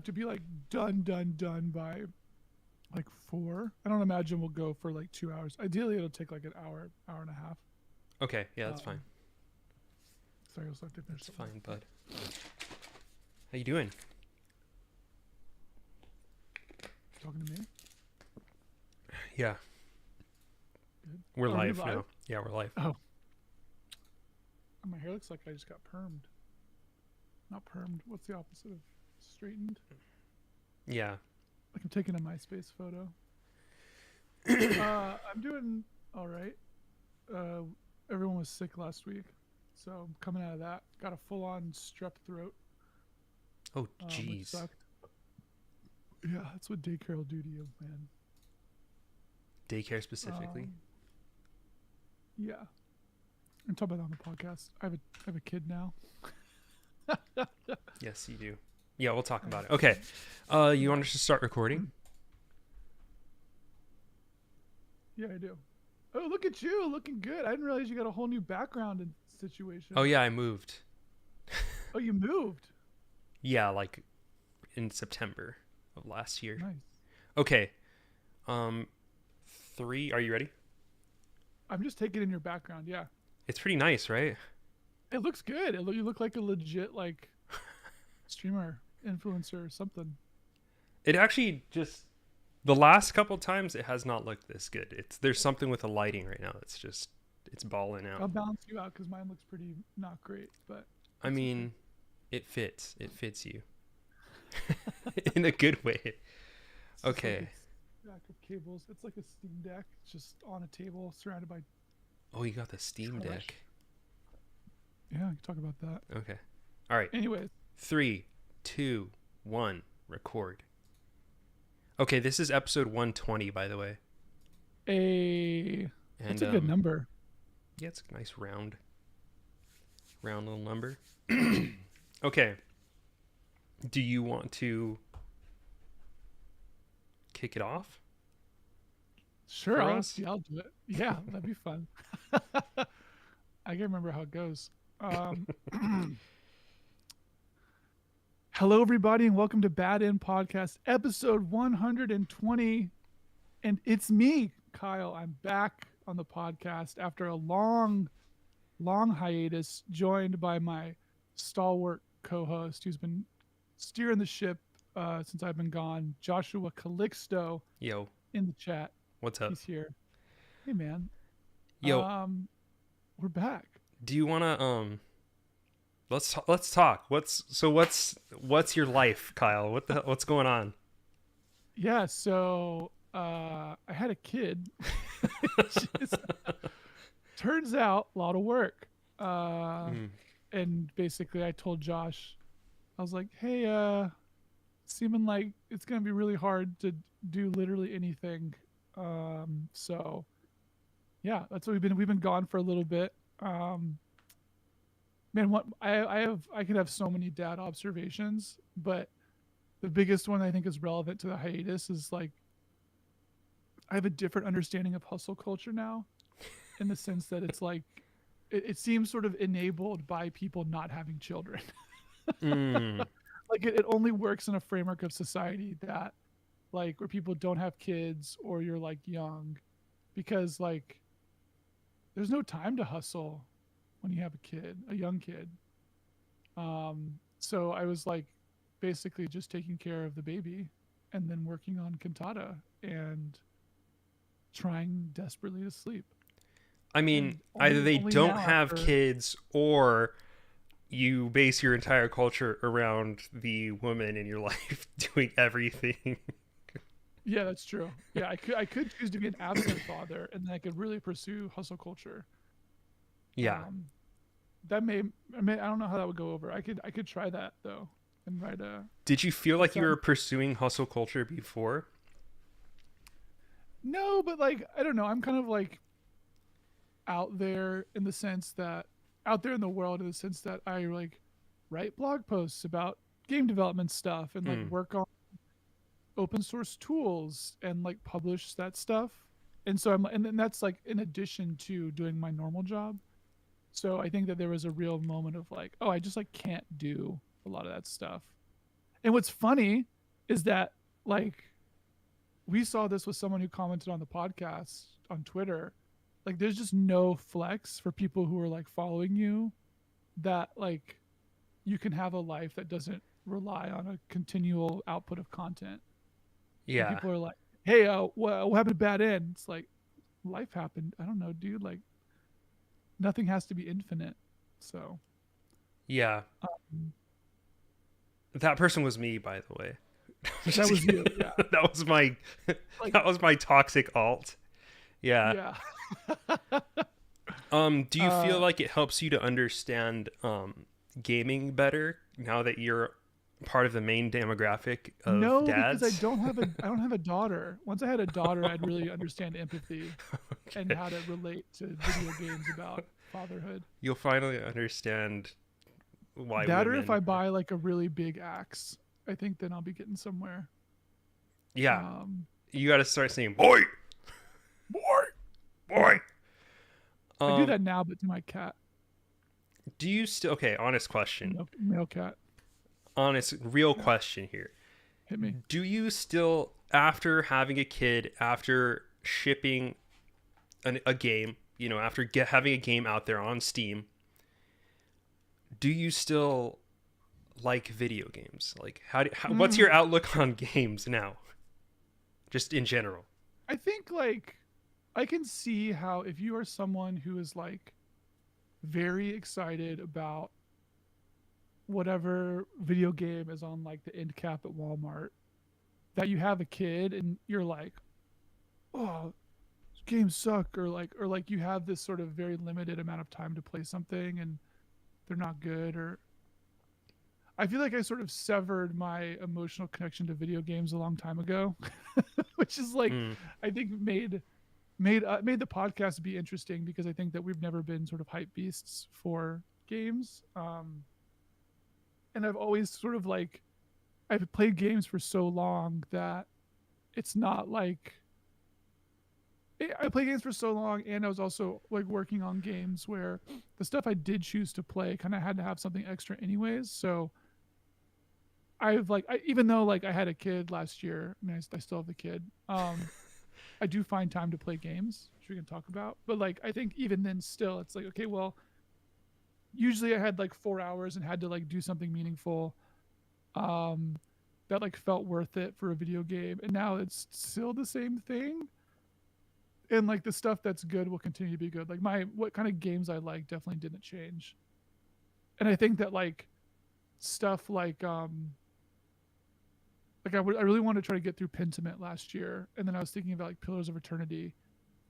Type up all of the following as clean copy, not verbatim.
have to be like done by like 4. I don't imagine we'll go for like 2 hours. Ideally, it'll take like an hour and a half. Okay, yeah, that's fine. Um, Sorry, I was left to finish That's something. fine, bud. How you doing? Talking to me? Yeah, Good. we're Are we live live? now. Yeah, we're live. Oh, my hair looks like I just got permed. Not permed. What's the opposite of straightened? Yeah. Like I'm taking a MySpace photo. I'm doing all right. Uh, Everyone was sick last week, so I'm coming out of that. Got a full-on strep throat, Oh, which jeez. sucked. Yeah, that's what daycare will do to you, man. Daycare specifically. Yeah, I'm talking about that on the podcast. I have a kid now. Yes, you do. Yeah, we'll talk about it. Okay. You want us to start recording? Yeah, I do. Oh, look at you, looking good. I didn't realize you got a whole new background and situation. Oh yeah, I moved. Oh, you moved. Yeah, like in September of last year. Nice. Okay. 3. Are you ready? I'm just taking in your background. Yeah, It's pretty nice, right? it looks good. You look like a legit like streamer, influencer, or something. It actually just the last couple times it has not looked this good. There's something with the lighting right now. It's balling I'll out. balance you out because mine looks pretty not great, but I it's mean, it fits. It fits you in a good way. it's just like Okay. a stack of cables. It's like a Steam Deck, just on a table surrounded by. Oh, you got the Steam Trash. Deck. Yeah, I can talk about that. Okay. All right. Anyways, 3, 2, 1. Record. Okay, this is episode 120, by the way. a And that's a good number. yeah, it's a nice round little number. Okay. Do you want to kick it off? Sure, for I'll us? I'll do it. Yeah, that'd be fun. I can remember how it goes. Hello, everybody, and welcome to Bad End Podcast, episode 120. And it's me, Kyle. I'm back on the podcast after a long hiatus, joined by my stalwart co-host who's been steering the ship since I've been gone, Joshua Calixto, Yo, in the chat. what's up? He's here. Hey, man. Yo, We're back. do you want to let's talk. What's your life, Kyle? What's going on? Yeah, so I had a kid. Just, turns out a lot of work. And basically I told Josh, I was like, hey, seeming like it's gonna be really hard to do literally anything. So yeah, that's what we've been gone for a little bit. Man, what I could have so many dad observations, but the biggest one I think is relevant to the hiatus is like I have a different understanding of hustle culture now, in the sense that it's like it seems sort of enabled by people not having children. Mm, Like it only works in a framework of society that like where people don't have kids or you're like young, because like there's no time to hustle when you have a young kid. So I was like basically just taking care of the baby and then working on cantata and trying desperately to sleep. I mean, And either they only don't now have after, kids or you base your entire culture around the woman in your life doing everything. yeah, that's true. Yeah, I could choose to be an absent father and then I could really pursue hustle culture. Yeah. Um, that I don't know how that would go over. I could try that though and write a. Did you feel like you Sound- were pursuing hustle culture before? No, but like I don't know. I'm kind of like out there in the sense that out there in the world in the sense that I like write blog posts about game development stuff and like Hmm. work on open source tools and like publish that stuff. And so and then that's like in addition to doing my normal job. So I think that there was a real moment of like, oh, I just like can't do a lot of that stuff. And what's funny is that like we saw this with someone who commented on the podcast on Twitter. Like there's just no flex for people who are like following you that like you can have a life that doesn't rely on a continual output of content. And Yeah. people are like, "Hey, what happened to Bad End?" It's like life happened. I don't know, dude. Like nothing has to be infinite. So Yeah. um, That person was me, by the way. that Just was you. kidding. Yeah. That was my Like that was my toxic alt. Yeah. yeah. Do you feel uh, like it helps you to understand gaming better now that you're part of the main demographic of no, because dads? I don't have a daughter. Once I had a daughter, I'd really understand empathy and Okay. how to relate to video games about fatherhood. You'll finally understand why That or if women. I buy like a really big axe, I think then I'll be getting somewhere. Yeah, Um, you got to start saying boy, boy, boy. I do Um, that now, but to my cat, do you still? Okay, honest question. male cat, Honest, real yeah, question here. hit me. Do you still, after having a kid, after shipping a game, after having a game out there on Steam, do you still like video games? Like, what's Mm, your outlook on games now, just in general? I think like I can see how if you are someone who is like very excited about whatever video game is on like the end cap at Walmart, that you have a kid and you're like, oh, games suck, or like you have this sort of very limited amount of time to play something and they're not good, or I feel like I sort of severed my emotional connection to video games a long time ago, which is like Mm, I think made the podcast be interesting because I think that we've never been sort of hype beasts for games. And I've always sort of like I've played games for so long that it's not like I play games for so long, and I was also like working on games where the stuff I did choose to play kind of had to have something extra anyways. So even though like I had a kid last year, I mean I still have the kid. I do find time to play games, which we can talk about. But like I think even then still it's like okay, well, usually I had like 4 hours and had to like do something meaningful um that like felt worth it for a video game. And now it's still the same thing. And like the stuff that's good will continue to be good. Like my what kind of games I like definitely didn't change. And I think that like stuff like I really wanted to try to get through Pentiment last year, and then I was thinking about like Pillars of Eternity,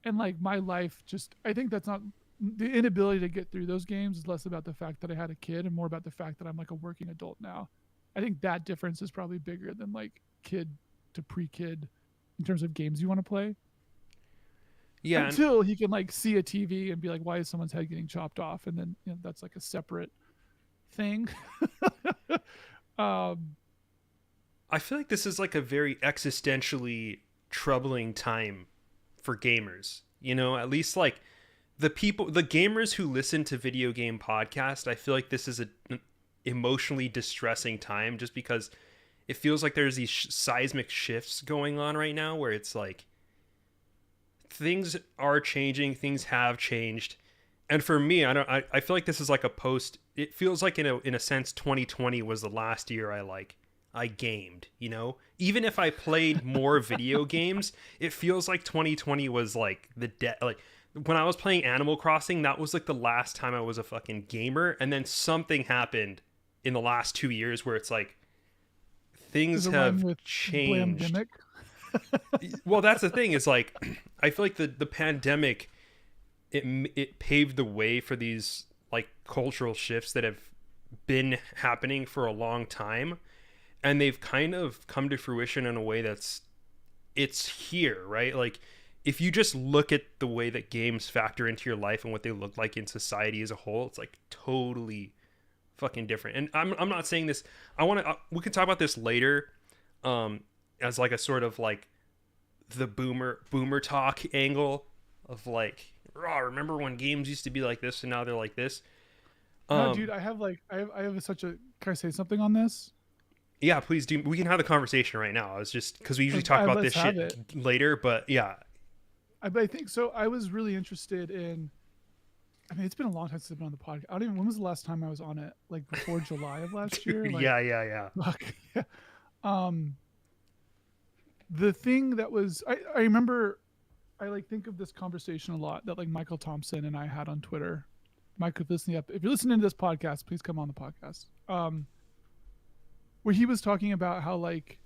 and like my life just I think that's not the inability to get through those games is less about the fact that I had a kid and more about the fact that I'm like a working adult now. I think that difference is probably bigger than like kid to pre-kid in terms of games you want to play. yeah, and Until he can like see a TV and be like, why is someone's head getting chopped off? And then that's like a separate thing. um, I feel like this is like a very existentially troubling time for gamers. At least like the gamers who listen to video game podcast, I feel like this is an emotionally distressing time just because it feels like there's these seismic shifts going on right now where it's like things are changing, things have changed. And for me, I feel like this is like a post it feels like in a sense 2020 was the last year I gamed, Even if I played more video games, it feels like 2020 was like like when I was playing Animal Crossing, that was like the last time I was a fucking gamer, and then something happened in the last 2 years where it's like there's things a rhyme have with changed. Blamdemic. Well, that's the thing is like I feel like the pandemic it paved the way for these like cultural shifts that have been happening for a long time, and they've kind of come to fruition in a way it's here, right? Like if you just look at the way that games factor into your life and what they look like in society as a whole, it's like totally fucking different. And I'm not saying this. I want to. We can talk about this later, as like a sort of like the boomer talk angle of like, oh, remember when games used to be like this and now they're like this. No, dude, I have such a. Can I say something on this? Yeah, please do. We can have the conversation right now. I was just because we usually talk about Let's this have shit it. later, but yeah. I think so. I was really interested in. I mean, it's been a long time since I've been on the podcast. I don't even. When was the last time I was on it? Like before July of last year. Dude, Like, yeah. fuck. Yeah. Um, the thing that was, I remember, I like think of this conversation a lot that like Michael Thompson and I had on Twitter. Mike, if you're listening to this podcast, please come on the podcast. Where he was talking about how like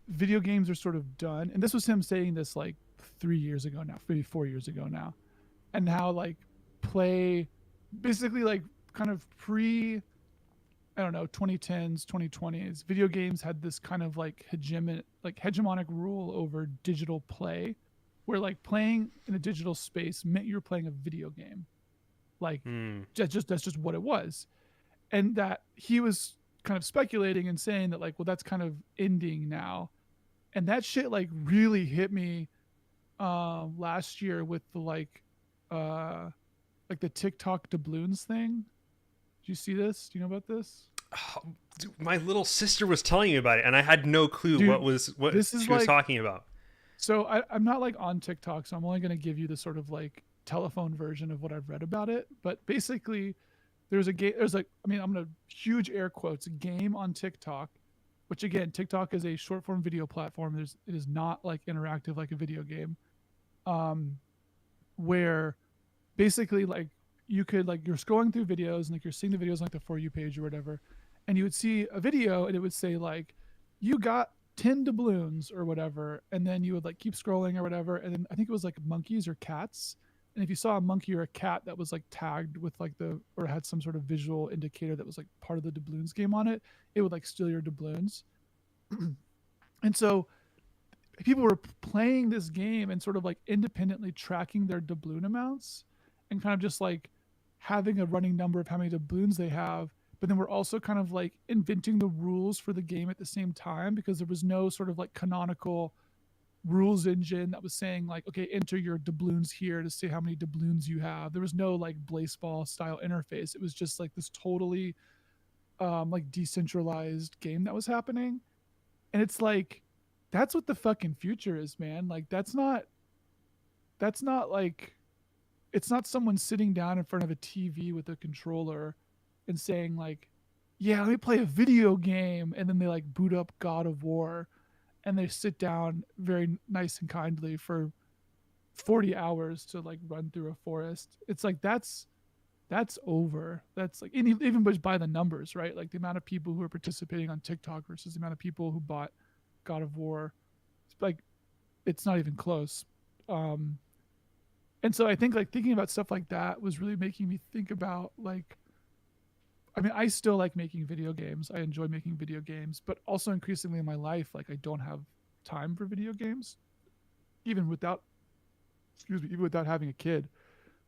video games are sort of done, and this was him saying this like 3 years ago now, maybe 4 years ago now, and how like play, basically like kind of pre, I don't know, 2010s, 2020s, video games had this kind of like hegemonic rule over digital play, where like playing in a digital space meant you were playing a video game. Like Hmm. that's just what it was. And that he was kind of speculating and saying that like, well, that's kind of ending now. And that shit like really hit me last year with the uh like the TikTok doubloons thing. Do you see this? Do you know about this? Oh, dude, my little sister was telling me about it, and I had no clue Dude, what this is she was like, talking about. so I'm not like on TikTok, so I'm only gonna give you the sort of like telephone version of what I've read about it. But basically, there's a game. There's like, I mean, I'm gonna huge air quotes, a game on TikTok, which again, TikTok is a short form video platform. It is not like interactive like a video game. Um, where basically like you could like you're scrolling through videos and like you're seeing the videos on, like the for you page or whatever, and you would see a video and it would say like you got 10 doubloons or whatever, and then you would like keep scrolling or whatever, and then I think it was like monkeys or cats, and if you saw a monkey or a cat that was like tagged with like the or had some sort of visual indicator that was like part of the doubloons game on it, it would like steal your doubloons. And so people were playing this game and sort of like independently tracking their doubloon amounts and kind of just like having a running number of how many doubloons they have. But then we're also kind of like inventing the rules for the game at the same time, because there was no sort of like canonical rules engine that was saying like, okay, enter your doubloons here to see how many doubloons you have. There was no like Blaseball style interface. It was just like this totally like decentralized game that was happening. And it's like, that's what the fucking future is, man. Like that's not like, it's not someone sitting down in front of a TV with a controller and saying like, yeah, let me play a video game, and then they like boot up God of War and they sit down very nice and kindly for 40 hours to like run through a forest. It's like that's over. That's like, and even just by the numbers, right? Like the amount of people who are participating on TikTok versus the amount of people who bought God of War, it's like it's not even close. Um, and so I think like thinking about stuff like that was really making me think about like, I mean, I still like making video games. I enjoy making video games, but also increasingly in my life, like I don't have time for video games, even without, excuse me, even without having a kid.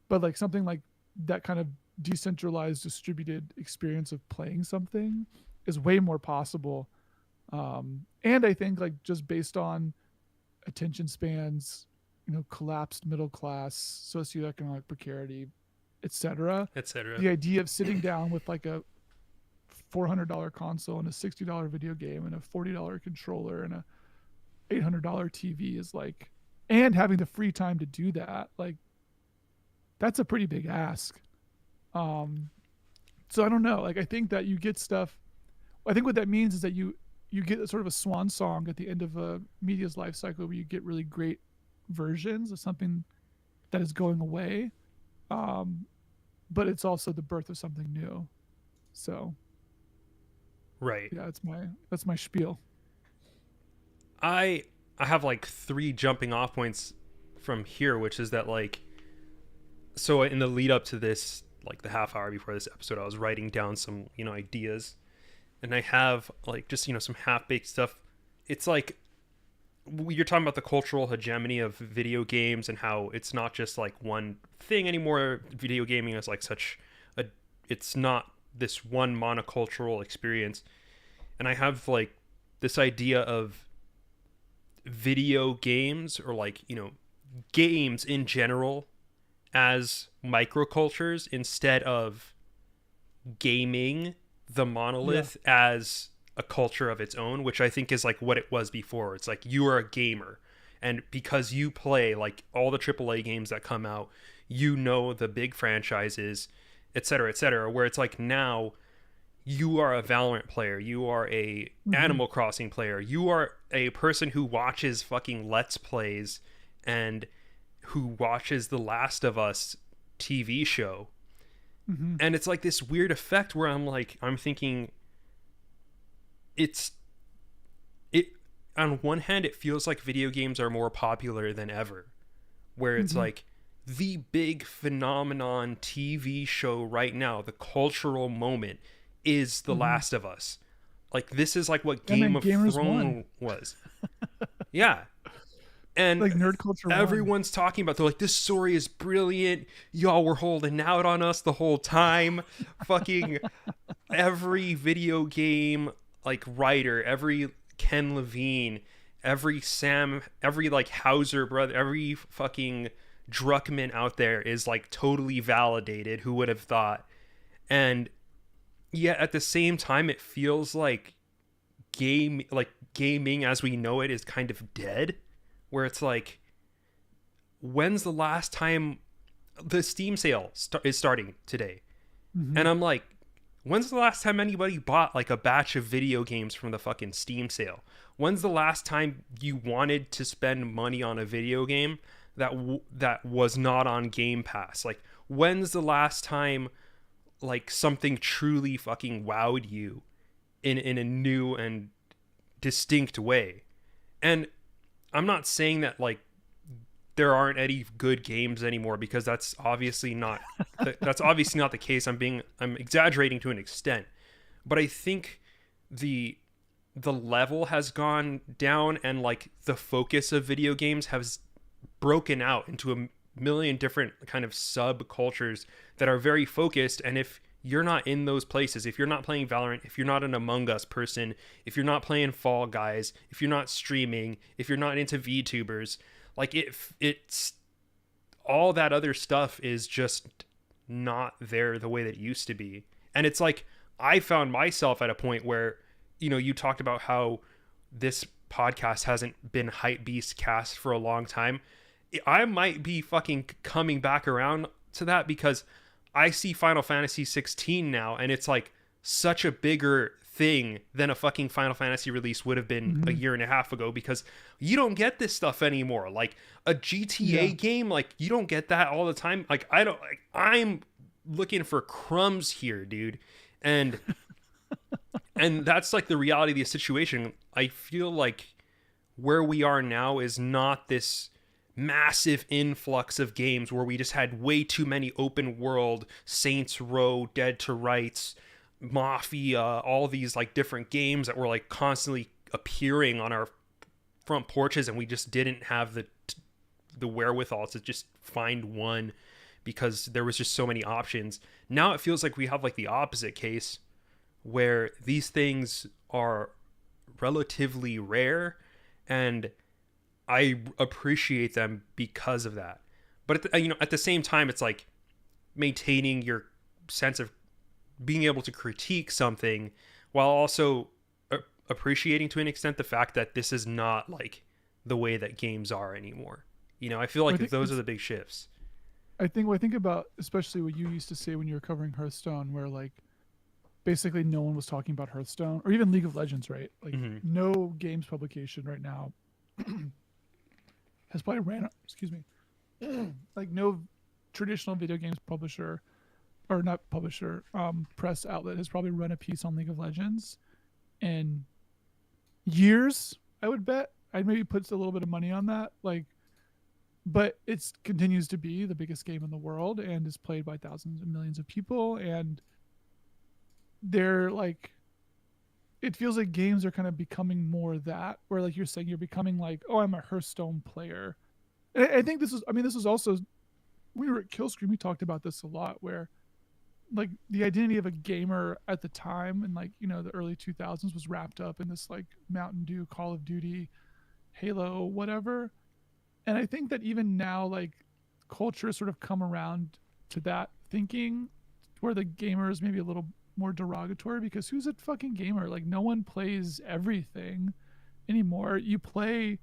But like something like that kind of decentralized, distributed experience of playing something is way more possible. And I think like just based on attention spans, collapsed middle class, socioeconomic precarity, etc. Etc. The idea of sitting down with like a $400 console and a $60 video game and a $40 controller and a $800 TV is like, and having the free time to do that, like that's a pretty big ask. Um, so I don't know. Like I think that you get stuff. I think what that means is that you get a sort of a swan song at the end of a media's life cycle where you get really great versions of something that is going away, but it's also the birth of something new. So Right. yeah, that's my spiel. I have like three jumping off points from here, which is that like, so in the lead up to this, like the half hour before this episode, I was writing down some ideas, and I have like just some half baked stuff. It's like you're talking about the cultural hegemony of video games and how it's not just like one thing anymore. Video gaming is like such a, it's not this one monocultural experience. And I have like this idea of video games, or like games in general, as microcultures instead of gaming the monolith as a culture of its own, which I think is like what it was before. It's like you are a gamer, and because you play like all the AAA games that come out, you know the big franchises, etc., etc. Where it's like now you are a Valorant player, you are a Mm-hmm. Animal Crossing player, you are a person who watches fucking Let's Plays and who watches the Last of Us TV show. Mm-hmm. And it's like this weird effect where I'm thinking it's it on one hand it feels like video games are more popular than ever, where it's Mm-hmm. like the big phenomenon TV show right now, the cultural moment is The Mm-hmm. Last of Us. Like this is like what And Game then of gamers won. Thrones was. Yeah. And Like nerd culture won. everyone's talking about, they're like, this story is brilliant, y'all were holding out on us the whole time. Fucking every video game like writer, every Ken Levine, every like Hauser brother, every fucking Druckmann out there is like totally validated. Who would have thought? And yet at the same time it feels like gaming as we know it is kind of dead, where it's like, when's the last time the Steam sale is starting today? Mm-hmm. And I'm like, when's the last time anybody bought like a batch of video games from the fucking Steam sale? When's the last time you wanted to spend money on a video game that was not on Game Pass? Like, when's the last time like something truly fucking wowed you in a new and distinct way? And I'm not saying that like there aren't any good games anymore, because that's obviously not the case. I'm exaggerating to an extent, but I think the the level has gone down, and like the focus of video games has broken out into a million different kind of subcultures that are very focused. And if you're not in those places, if you're not playing Valorant, if you're not an Among Us person, if you're not playing Fall Guys, if you're not streaming, if you're not into VTubers, like it's all that other stuff is just not there the way that it used to be. And it's like I found myself at a point where, you talked about how this podcast hasn't been Hype Beast cast for a long time. I might be fucking coming back around to that, because I see Final Fantasy 16 now, and it's like such a bigger thing than a fucking Final Fantasy release would have been a Mm-hmm. year and a half ago, because you don't get this stuff anymore. Like a GTA Yeah. game, like you don't get that all the time. Like I'm looking for crumbs here, dude. And and that's like the reality of the situation. I feel like where we are now is not this massive influx of games where we just had way too many open world Saints Row, Dead to Rights, Mafia, all these like different games that were like constantly appearing on our front porches, and we just didn't have the wherewithal to just find one because there was just so many options. Now it feels like we have like the opposite case, where these things are relatively rare, and I appreciate them because of that. But at the same time, it's like maintaining your sense of being able to critique something while also appreciating to an extent the fact that this is not like the way that games are anymore. I feel Well, I like think those are it's the big shifts. what I think about, especially what you used to say when you were covering Hearthstone, where like basically no one was talking about Hearthstone or even League of Legends, right? Like Hmm. no games publication right now has probably ran. Excuse me. Like no traditional video games publisher, or not publisher, press outlet has probably run a piece on League of Legends in years. I would bet. I'd maybe put a little bit of money on that. Like, but it continues to be the biggest game in the world and is played by thousands and millions of people. And they're like, it feels like games are kind of becoming more that, where like you're saying, you're becoming like, oh, I'm a Hearthstone player. And I think this is, I mean, this is also, when we were at Killscreen, we talked about this a lot, where like the identity of a gamer at the time, and like, the early 2000s, was wrapped up in this like Mountain Dew, Call of Duty, Halo, whatever. And I think that even now, like, culture has sort of come around to that thinking, where the gamer is maybe a little more derogatory, because who's a fucking gamer? Like, no one plays everything anymore. You play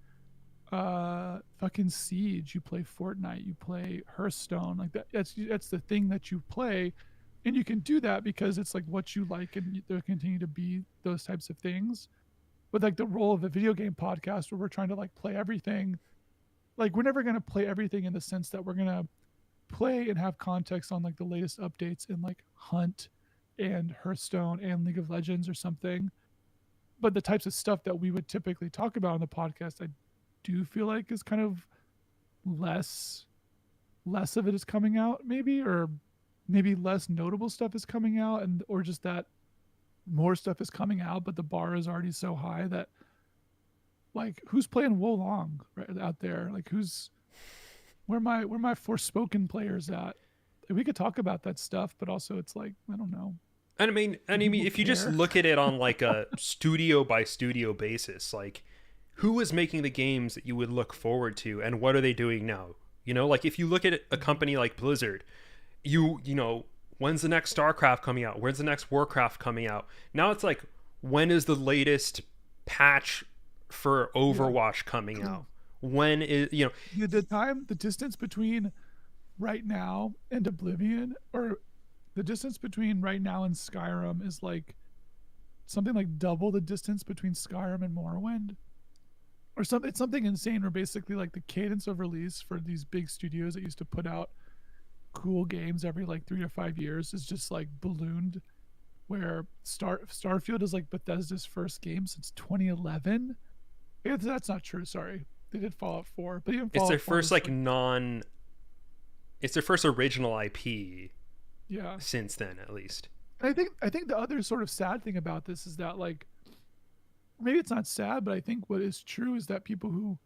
fucking Siege, you play Fortnite, you play Hearthstone, like that's the thing that you play, and you can do that because it's like what you like, and there continue to be those types of things. But like the role of a video game podcast where we're trying to like play everything, like we're never going to play everything in the sense that we're going to play and have context on like the latest updates in like Hunt and Hearthstone and League of Legends or something. But the types of stuff that we would typically talk about on the podcast, I do feel like is kind of less of it is coming out, maybe, or maybe less notable stuff is coming out, and or just that more stuff is coming out, but the bar is already so high that like who's playing Wolong right out there? Like who's where my Forspoken players at? Like, we could talk about that stuff, but also it's like I don't know. And I mean, if you just look at it on like a studio by studio basis, like who is making the games that you would look forward to, and what are they doing now? You know, like if you look at a company like Blizzard, you know, when's the next StarCraft coming out? When's the next Warcraft coming out? Now it's like, when is the latest patch for Overwatch coming out? When is, you know, the distance between right now and Oblivion, or the distance between right now and Skyrim is like something like double the distance between Skyrim and Morrowind, or something. It's something insane. Where basically like the cadence of release for these big studios that used to put out cool games every like 3 to 5 years is just like ballooned. Where Starfield is like Bethesda's first game since 2011. That's not true. Sorry, they did Fallout 4, but even it's Fallout their 4 first like it's their first original IP. Yeah. Since then, at least. And I think the other sort of sad thing about this is that like maybe it's not sad, but I think what is true is that people who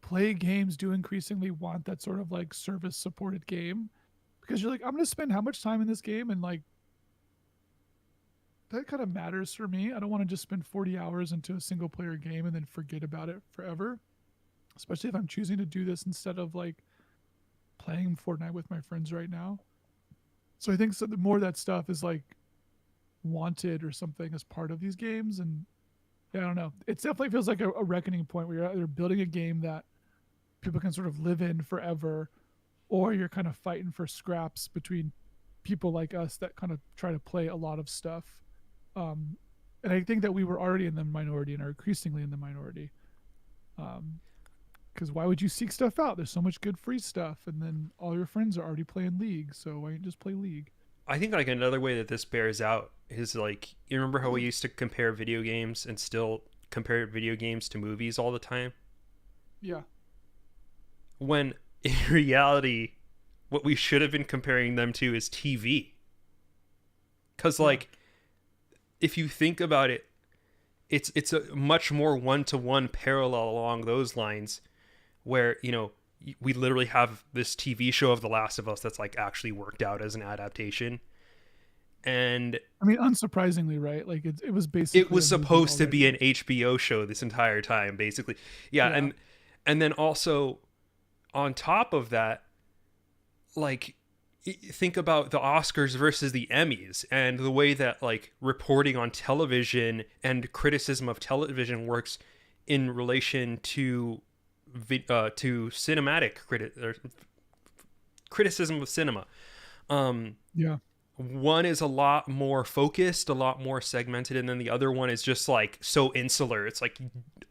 play games do increasingly want that sort of like service supported game, because you're like, I'm going to spend how much time in this game, and like that kind of matters for me. I don't want to just spend 40 hours into a single player game and then forget about it forever, especially if I'm choosing to do this instead of like playing Fortnite with my friends right now. So I think so the more that stuff is like wanted or something as part of these games, and yeah, I don't know. It definitely feels like a reckoning point where you're either building a game that people can sort of live in forever, or you're kind of fighting for scraps between people like us that kind of try to play a lot of stuff. And I think that we were already in the minority and are increasingly in the minority. Because why would you seek stuff out? There's so much good free stuff, and then all your friends are already playing League, so why don't you just play League? I think like another way that this bears out is like, you remember how we used to compare video games and still compare video games to movies all the time? Yeah. When in reality, what we should have been comparing them to is TV. Because like, if you think about it, it's a much more one-to-one parallel along those lines, where, you know, we literally have this TV show of The Last of Us that's like actually worked out as an adaptation. And I mean, unsurprisingly, right? Like it was basically, it was supposed to be an HBO show this entire time, basically. Yeah. And then also on top of that, like, think about the Oscars versus the Emmys, and the way that like reporting on television and criticism of television works in relation to cinematic criticism of cinema. One is a lot more focused, a lot more segmented, and then the other one is just like so insular. It's like,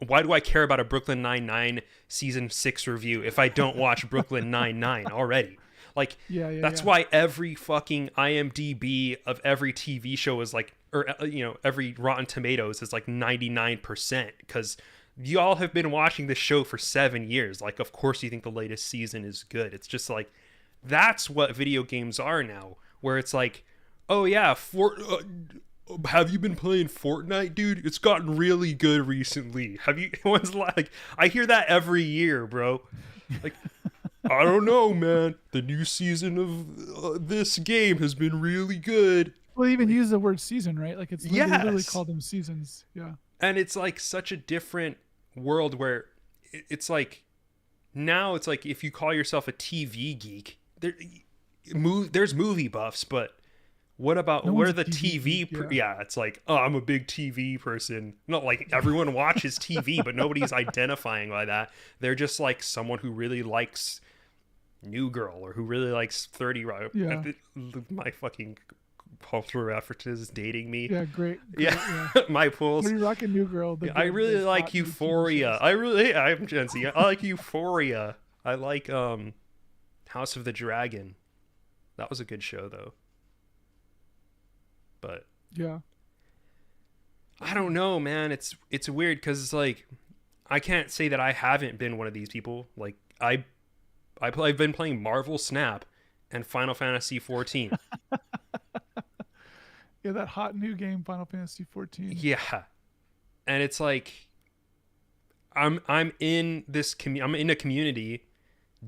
why do I care about a Brooklyn Nine-Nine season 6 review if I don't watch Brooklyn Nine-Nine already? Like, that's why every fucking IMDb of every TV show is like, or, you know, every Rotten Tomatoes is like 99%, because y'all have been watching this show for 7 years. Like, of course you think the latest season is good. It's just like, that's what video games are now, where it's like, oh yeah, have you been playing Fortnite, dude? It's gotten really good recently. Have you? Like, I hear that every year, bro. Like, I don't know, man. The new season of this game has been really good. Well, even use the word season, right? Like, it's literally called them seasons. Yeah. And it's like such a different world where it's like, now it's like, if you call yourself a TV geek, there's movie buffs, but What about No what one's are a the TV. Yeah, it's like, oh, I'm a big TV person. Not like everyone watches TV, but nobody's identifying by that. They're just like someone who really likes New Girl or who really likes 30 Rock. Yeah. My fucking cultural references dating me. Yeah. Great. Yeah, Yeah. my pools. What are you rocking, New Girl? I really like hot new TV Euphoria. shows. I'm Gen Z. I like Euphoria. I like House of the Dragon. That was a good show though. But Yeah. I don't know, man. It's weird because it's like I can't say that I haven't been one of these people. Like I've been playing Marvel Snap and Final Fantasy 14. Yeah. That hot new game, Final Fantasy 14. Yeah, and it's like I'm in this I'm in a community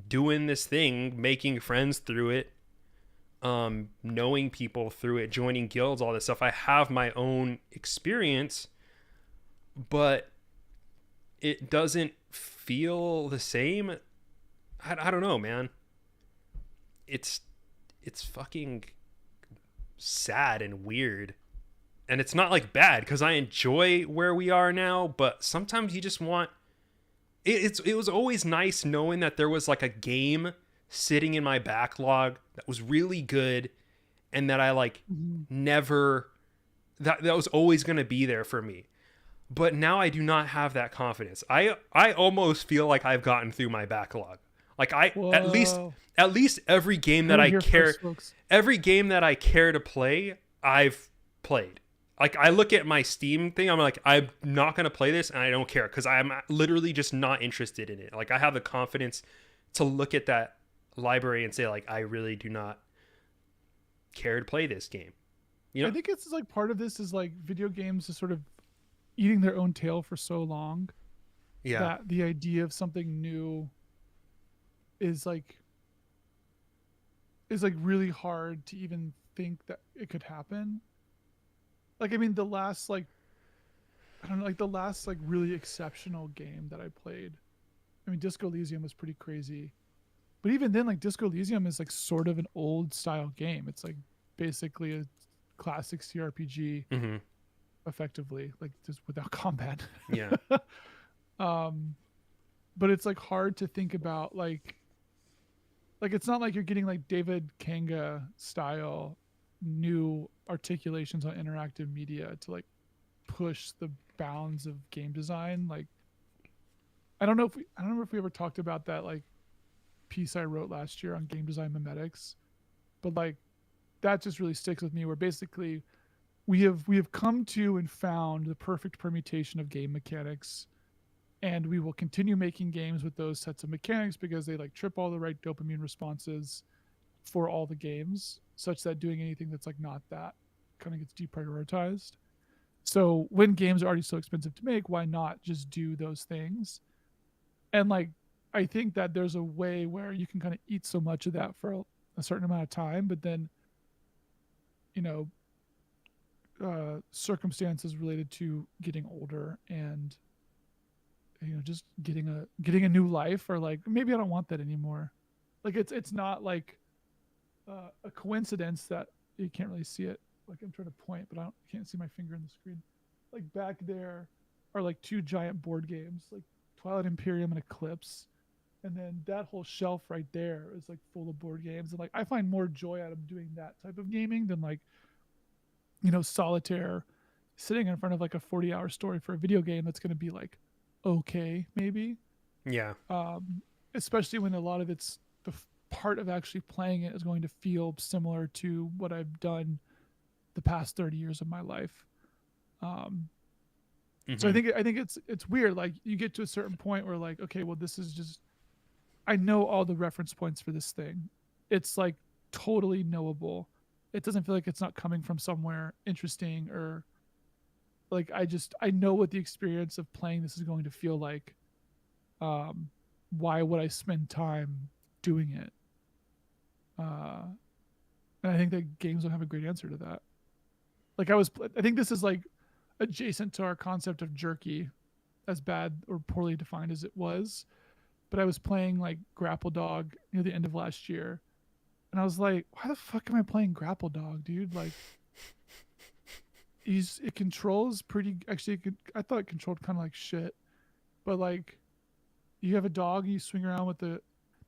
doing this thing, making friends through it, knowing people through it, joining guilds, all this stuff. I have my own experience, but it doesn't feel the same. I don't know, man. It's fucking sad and weird. And it's not like bad because I enjoy where we are now, but sometimes you just want it was always nice knowing that there was like a game sitting in my backlog that was really good and that I like never that was always going to be there for me. But now I do not have that confidence. I almost feel like I've gotten through my backlog. Like Whoa. at least every game Heard that it I here care first, folks. every game that I care to play, I've played. Like I look at my Steam thing, I'm like, I'm not gonna play this, and I don't care because I'm literally just not interested in it. Like I have the confidence to look at that library and say, like, I really do not care to play this game. You know? I think it's like part of this is like video games is sort of eating their own tail for so long Yeah. that the idea of something new is like really hard to even think that it could happen. Like I mean the last like I don't know, like the last like really exceptional game that I played. I mean Disco Elysium was pretty crazy. But even then like Disco Elysium is like sort of an old style game. It's like basically a classic CRPG Mm-hmm. effectively, like just without combat. Yeah. But it's like hard to think about like it's not like you're getting like David Kanga style new articulations on interactive media to like push the bounds of game design. Like I don't remember if we ever talked about that like piece I wrote last year on game design memetics, but like that just really sticks with me where basically we have come to and found the perfect permutation of game mechanics, and we will continue making games with those sets of mechanics because they like trip all the right dopamine responses for all the games, such that doing anything that's like not that kind of gets deprioritized. So when games are already so expensive to make, why not just do those things? And like I think that there's a way where you can kind of eat so much of that for a certain amount of time, but then you know circumstances related to getting older and just getting a new life, or like maybe I don't want that anymore. Like it's not like a coincidence that you can't really see it. Like I'm trying to point, but I can't see my finger in the screen. Like back there are like two giant board games, like Twilight Imperium and Eclipse, and then that whole shelf right there is like full of board games. And like I find more joy out of doing that type of gaming than like solitaire, sitting in front of like a 40-hour story for a video game that's going to be like okay maybe. Yeah. Especially when a lot of it's part of actually playing it is going to feel similar to what I've done the past 30 years of my life. So I think it's weird. Like you get to a certain point where like, okay, well this is just, I know all the reference points for this thing. It's like totally knowable. It doesn't feel like it's not coming from somewhere interesting, or like I know what the experience of playing this is going to feel like. Why would I spend time doing it? And I think that games don't have a great answer to that. Like I think this is like adjacent to our concept of jerky, as bad or poorly defined as it was. But I was playing like Grapple Dog near the end of last year, And I was like, why the fuck am I playing Grapple Dog, dude? Like, it controls pretty. Actually, I thought it controlled kind of like shit, but like, you have a dog, you swing around with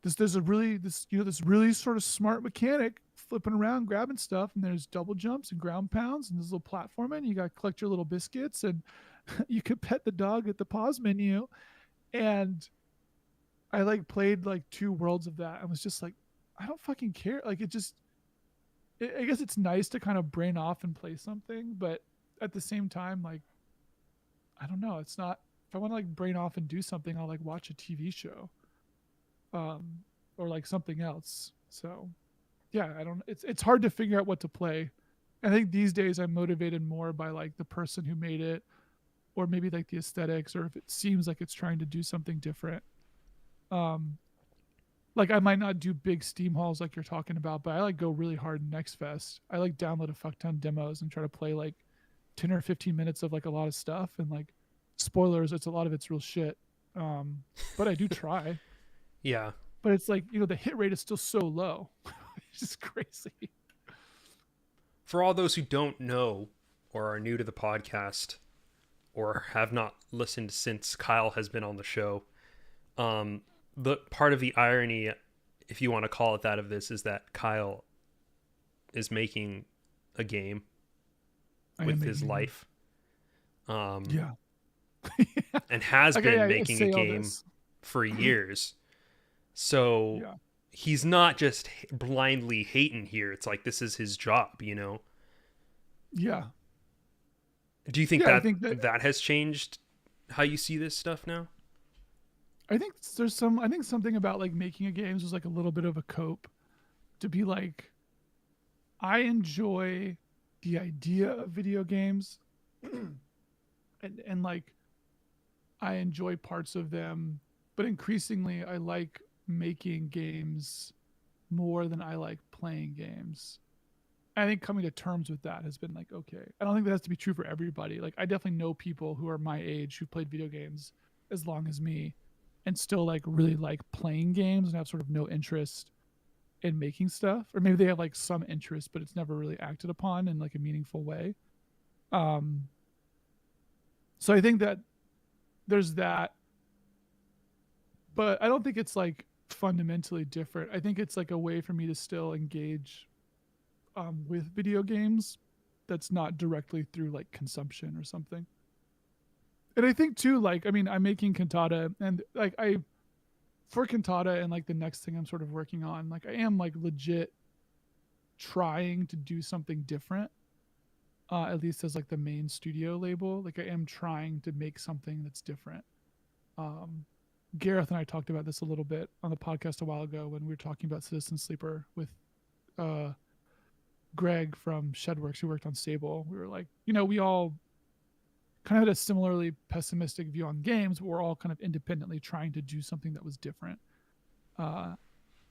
there's a really this really sort of smart mechanic flipping around, grabbing stuff, and there's double jumps and ground pounds, and there's a little platforming. And you got to collect your little biscuits, and you could pet the dog at the pause menu, and I like played like 2 worlds of that. I was just like, I don't fucking care. Like I guess it's nice to kind of brain off and play something, but at the same time, like, I don't know. It's not, if I want to like brain off and do something, I'll like watch a TV show, um, or like something else. So yeah, I don't, it's hard to figure out what to play. I think these days I'm motivated more by like the person who made it, or maybe like the aesthetics, or if it seems like it's trying to do something different. Um, like I might not do big Steam hauls like you're talking about, but I like go really hard in Next Fest. I like download a fuck ton demos and try to play like 10 or 15 minutes of like a lot of stuff, and like, spoilers, it's a lot of it's real shit. But I do try. Yeah. But it's like, the hit rate is still so low. It's just crazy. For all those who don't know or are new to the podcast or have not listened since Kyle has been on the show, the part of the irony, if you want to call it that, of this is that Kyle is making a game with his life. Yeah. And has Okay, been making a game for years. So yeah. he's not just blindly hating here. It's like, this is his job, you know? Yeah. Do you think Yeah, I that, think that has changed how you see this stuff now? I think I think something about like making a game is like a little bit of a cope, to be like, I enjoy the idea of video games, and like, I enjoy parts of them, but increasingly I like making games more than I like playing games. I think coming to terms with that has been like, okay. I don't think that has to be true for everybody. Like, I definitely know people who are my age who played video games as long as me, and still like really like playing games and have sort of no interest in making stuff, or maybe they have like some interest but it's never really acted upon in like a meaningful way. um so I think that there's that, but I don't think it's like fundamentally different. I think it's like a way for me to still engage with video games that's not directly through like consumption or something. And I think too, like, I mean, I'm making Cantata, and like, for Cantata and like the next thing I'm sort of working on, like, I am like legit trying to do something different, at least as like the main studio label. Like, I am trying to make something that's different. um Gareth and I talked about this a little bit on the podcast a while ago when we were talking about Citizen Sleeper with uh Greg from Shedworks, who worked on Sable. We were like, we all kind of had a similarly pessimistic view on games, but we're all kind of independently trying to do something that was different. Uh,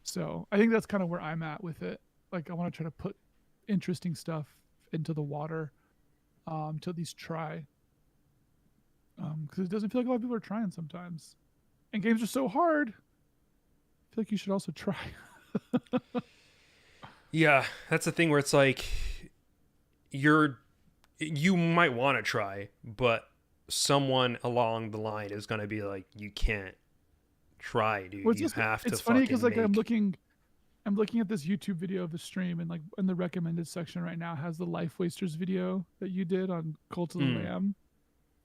so I think that's kind of where I'm at with it. Like, I want to try to put interesting stuff into the water, to at least try. Because it doesn't feel like a lot of people are trying sometimes. And games are so hard. I feel like you should also try. Yeah, that's the thing where it's like, you might want to try, but someone along the line is going to be like, you can't try, dude. Well, You have to it's funny because like make. I'm looking at this YouTube video of the stream, and like in the recommended section right now has the Life Wasters video that you did on Cult of the Lamb.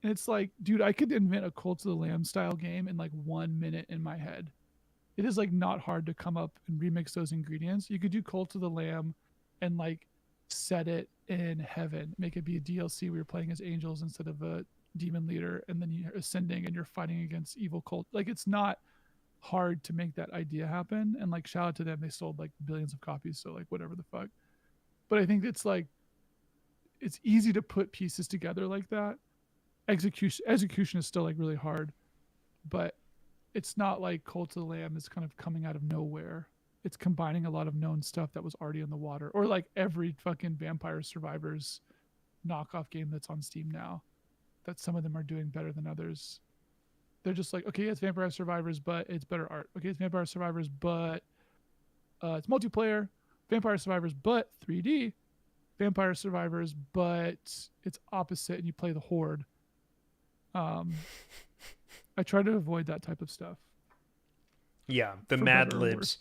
And it's like, dude, I could invent a Cult of the Lamb style game in like 1 minute in my head. It is like not hard to come up and remix those ingredients. You could do Cult of the Lamb and like set it in heaven, make it be a DLC where you're playing as angels instead of a demon leader, and then you're ascending and you're fighting against evil cult. Like, it's not hard to make that idea happen. And like, shout out to them, they sold like billions of copies, so like, whatever the fuck. But I think it's like, it's easy to put pieces together like that. Execution is still like really hard, but it's not like Cult of the Lamb is kind of coming out of nowhere. It's combining a lot of known stuff that was already in the water, or like every fucking Vampire Survivors knockoff game that's on Steam now, that some of them are doing better than others. They're just like, okay, it's Vampire Survivors, but it's better art. Okay, it's Vampire Survivors, but it's multiplayer, Vampire Survivors, but 3D. Vampire Survivors, but it's opposite, and you play the Horde. I try to avoid that type of stuff. Yeah, the For Mad better or Libs. worse.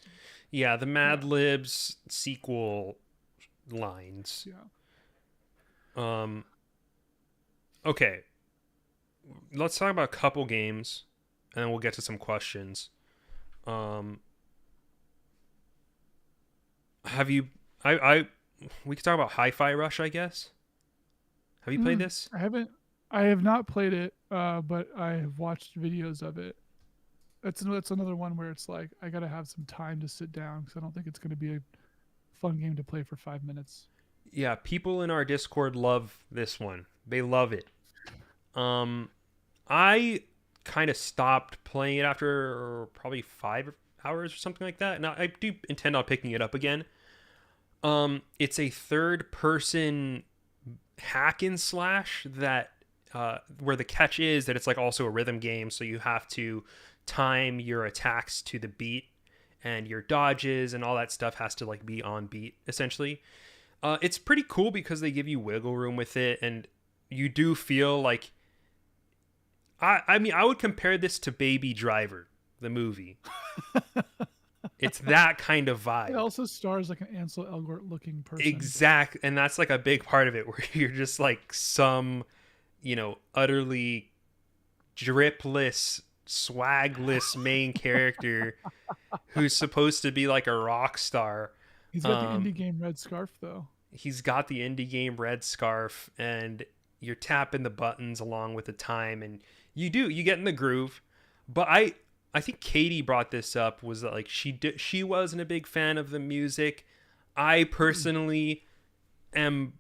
Yeah, the Mad Libs sequel lines. Yeah. Okay. Let's talk about a couple games, and then we'll get to some questions. Have you? We could talk about Hi-Fi Rush, I guess. Have you played this? I haven't. I have not played it, but I have watched videos of it. That's another one where it's like I gotta have some time to sit down because I don't think it's gonna be a fun game to play for 5 minutes. Yeah, people in our Discord love this one. They love it. I kind of stopped playing it after probably 5 hours or something like that. Now I do intend on picking it up again. It's a third-person hack and slash that where the catch is that it's like also a rhythm game, so you have to time your attacks to the beat, and your dodges and all that stuff has to like be on beat essentially. It's pretty cool because they give you wiggle room with it, and you do feel like I mean, I would compare this to Baby Driver, the movie. It's that kind of vibe. It also stars like an Ansel Elgort looking person. Exact, and that's like a big part of it, where you're just like some, utterly dripless, swagless main character who's supposed to be like a rock star. He's got the indie game Red Scarf though. He's got the indie game Red Scarf, and you're tapping the buttons along with the time, and you get in the groove. But I think Katie brought this up, was that like she wasn't a big fan of the music. I personally am.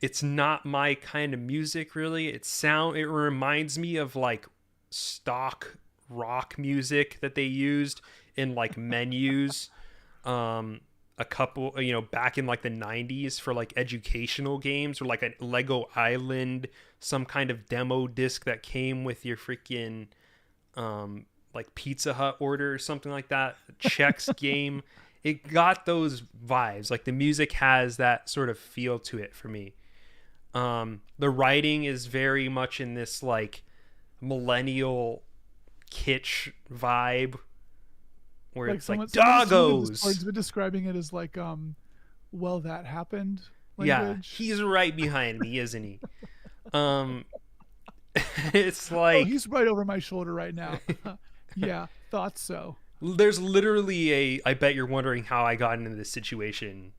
It's not my kind of music, really. It reminds me of like stock rock music that they used in like menus. A couple, back in like the 90s for like educational games, or like a Lego Island, some kind of demo disc that came with your freaking like Pizza Hut order or something like that. Chex game. It got those vibes. Like the music has that sort of feel to it for me. The writing is very much in this like millennial kitsch vibe, where Like it's like doggos. doggos. Been describing it as like, well, that happened. Yeah, Language. he's right behind me, isn't he? It's like, Oh, he's right over my shoulder right now. Yeah, thought so. there's literally a I bet you're wondering how I got into this situation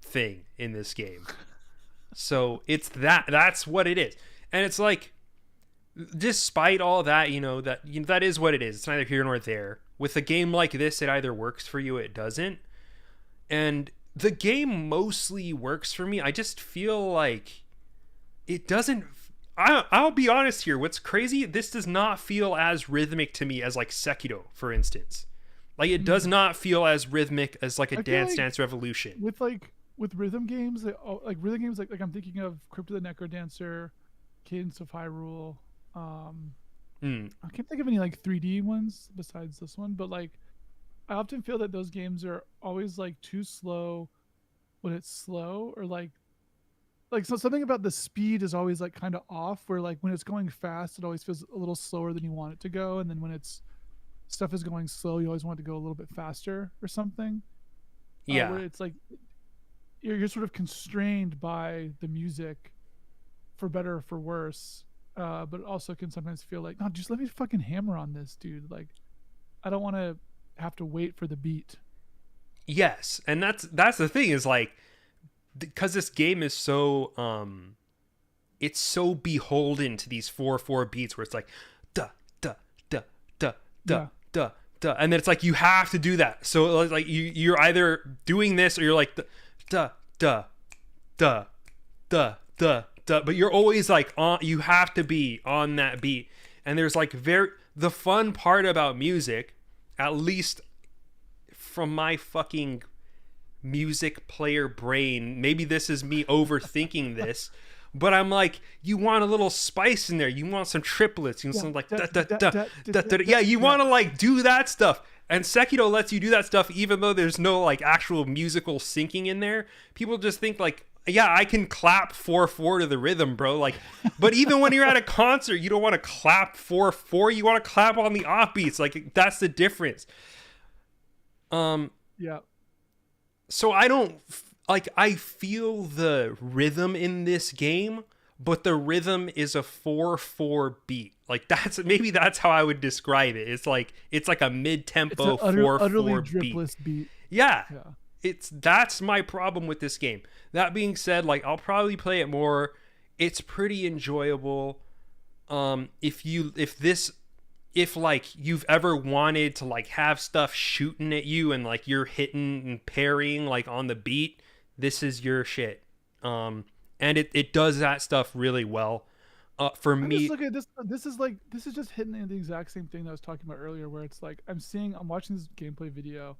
thing in this game. So it's that's what it is. And it's like, despite all that, that is what it is. It's neither here nor there. With a game like this, it either works for you or it doesn't. And the game mostly works for me. I just feel like it doesn't. I'll be honest here. What's crazy, this does not feel as rhythmic to me as like Sekiro, for instance. Like it does not feel as rhythmic as like a Dance Dance Revolution. With rhythm games, like rhythm games, like I'm thinking of Crypt of the Necrodancer, Cadence of Hyrule. I can't think of any like 3D ones besides this one, but like I often feel that those games are always like too slow when it's slow, or like so something about the speed is always like kind of off, where like when it's going fast it always feels a little slower than you want it to go, and then when stuff is going slow you always want it to go a little bit faster or something. Yeah. Where it's like you're sort of constrained by the music, for better or for worse. But it also can sometimes feel like, no, just let me fucking hammer on this, dude. Like, I don't want to have to wait for the beat. Yes, and that's the thing, is like, because this game is so it's so beholden to these 4/4 beats, where it's like da da da da da da da, and then it's like you have to do that. So like you're either doing this or you're like da da da da da da, but you're always like on. You have to be on that beat. And there's like the fun part about music, at least from my fucking music player brain, maybe this is me overthinking this, but I'm like, you want a little spice in there, you want some triplets, you want some like da da da da da. Yeah, you want to like do that stuff. And Sekiro lets you do that stuff even though there's no like actual musical syncing in there. People just think like, yeah, I can clap 4/4 to the rhythm, bro. Like, but even when you're at a concert, you don't want to clap 4/4. You want to clap on the offbeats. Like, that's the difference. Yeah. So I don't like. I feel the rhythm in this game, but the rhythm is a 4/4 beat. Like that's how I would describe it. It's like a mid-tempo 4/4 utterly beat. dripless beat. Yeah. Yeah. That's my problem with this game. That being said, like I'll probably play it more. It's pretty enjoyable. If like you've ever wanted to like have stuff shooting at you and like you're hitting and parrying like on the beat, this is your shit. And it does that stuff really well. For me, just look at this. This is just hitting the exact same thing that I was talking about earlier, where it's like I'm watching this gameplay video,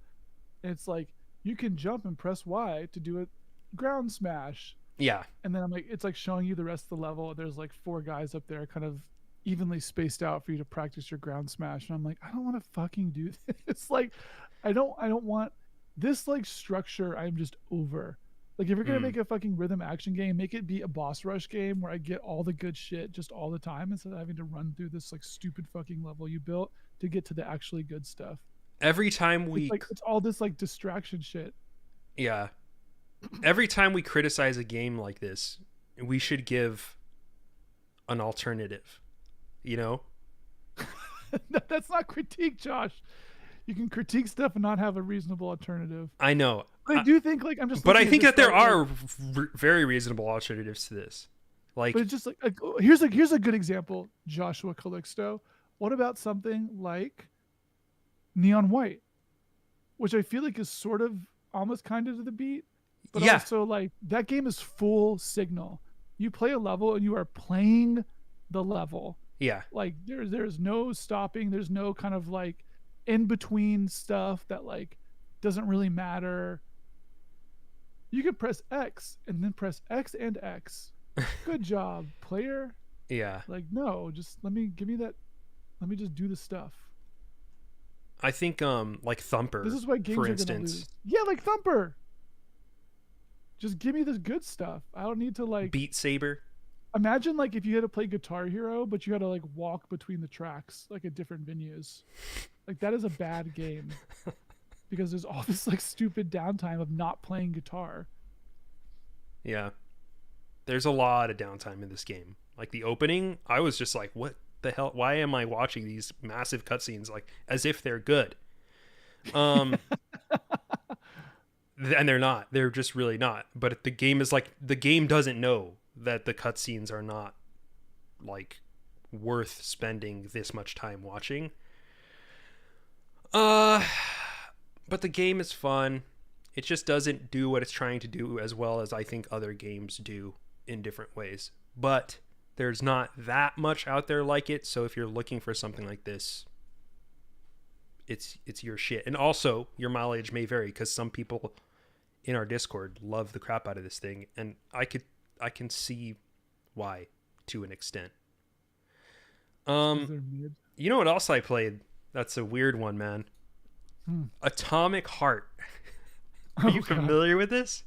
and it's like you can jump and press Y to do a ground smash. yeah, And then it's like showing you the rest of the level. There's like 4 guys up there, kind of evenly spaced out for you to practice your ground smash. And I'm like, I don't want to fucking do this. Like, I don't want this like structure. I'm just over. Like, if you're gonna make a fucking rhythm action game, make it be a boss rush game where I get all the good shit just all the time instead of having to run through this like stupid fucking level you built to get to the actually good stuff. every time we It's all this like distraction shit. yeah, every time we criticize a game like this, we should give an alternative. You know? That's not critique, Josh. You can critique stuff and not have a reasonable alternative. I know. I do think like I'm just. But I looking think at that this there like, are very reasonable alternatives to this. Like, But it's just like here's a good example, Joshua Calixto. What about something like Neon White, which I feel like is sort of almost kind of to the beat, but yeah, also like that game is full signal. You play a level and you are playing the level. yeah, Like there's no stopping. There's no kind of like in between stuff that like doesn't really matter. You can press X and then press X and X. Good job, player. yeah. Like, no, just let me just do the stuff. I think like Thumper, This is why games for are gonna instance, lose. Yeah, like Thumper. Just give me the good stuff. I don't need to like Beat Saber. imagine like if you had to play Guitar Hero, but you had to like walk between the tracks like at different venues. Like that is a bad game. Because there's all this like stupid downtime of not playing guitar. Yeah. There's a lot of downtime in this game. Like the opening, I was just like, what the hell? Why am I watching these massive cutscenes like as if they're good? And they're not. They're just really not. But the game is like the game doesn't know that the cutscenes are not like worth spending this much time watching. But the game is fun. It just doesn't do what it's trying to do as well as I think other games do in different ways. But there's not that much out there like it, so if you're looking for something like this, it's your shit. And also, your mileage may vary because some people in our Discord love the crap out of this thing, and I can see why to an extent. They're mid. You know what else I played? That's a weird one, man. Atomic Heart. Are you familiar with this?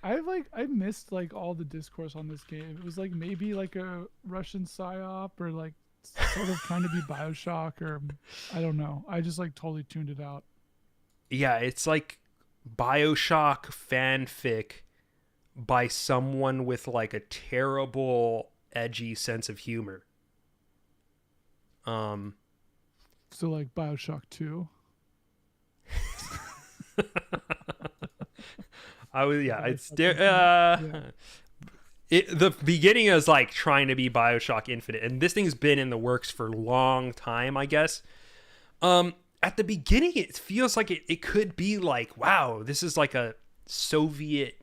I missed like all the discourse on this game. It was like maybe like a Russian psyop or like sort of trying to be BioShock or I don't know. I just like totally tuned it out. Yeah, it's like BioShock fanfic by someone with like a terrible edgy sense of humor. So like BioShock 2. The beginning is like trying to be BioShock Infinite, and this thing's been in the works for a long time, I guess. At the beginning, it feels like it could be like, wow, this is like a Soviet,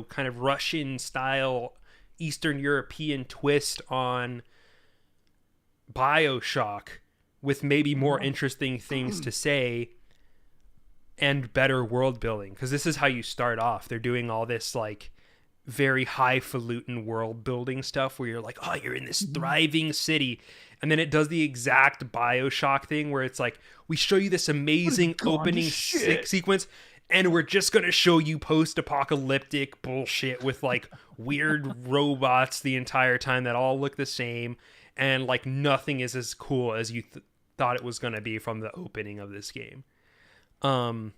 kind of Russian style, Eastern European twist on BioShock with maybe more interesting things to say and better world building, because this is how you start off. They're doing all this like very highfalutin world building stuff where you're like, oh, you're in this thriving city. And then it does the exact BioShock thing where it's like, we show you this amazing opening sequence, and we're just going to show you post-apocalyptic bullshit with like weird robots the entire time that all look the same. And like nothing is as cool as you thought it was going to be from the opening of this game. And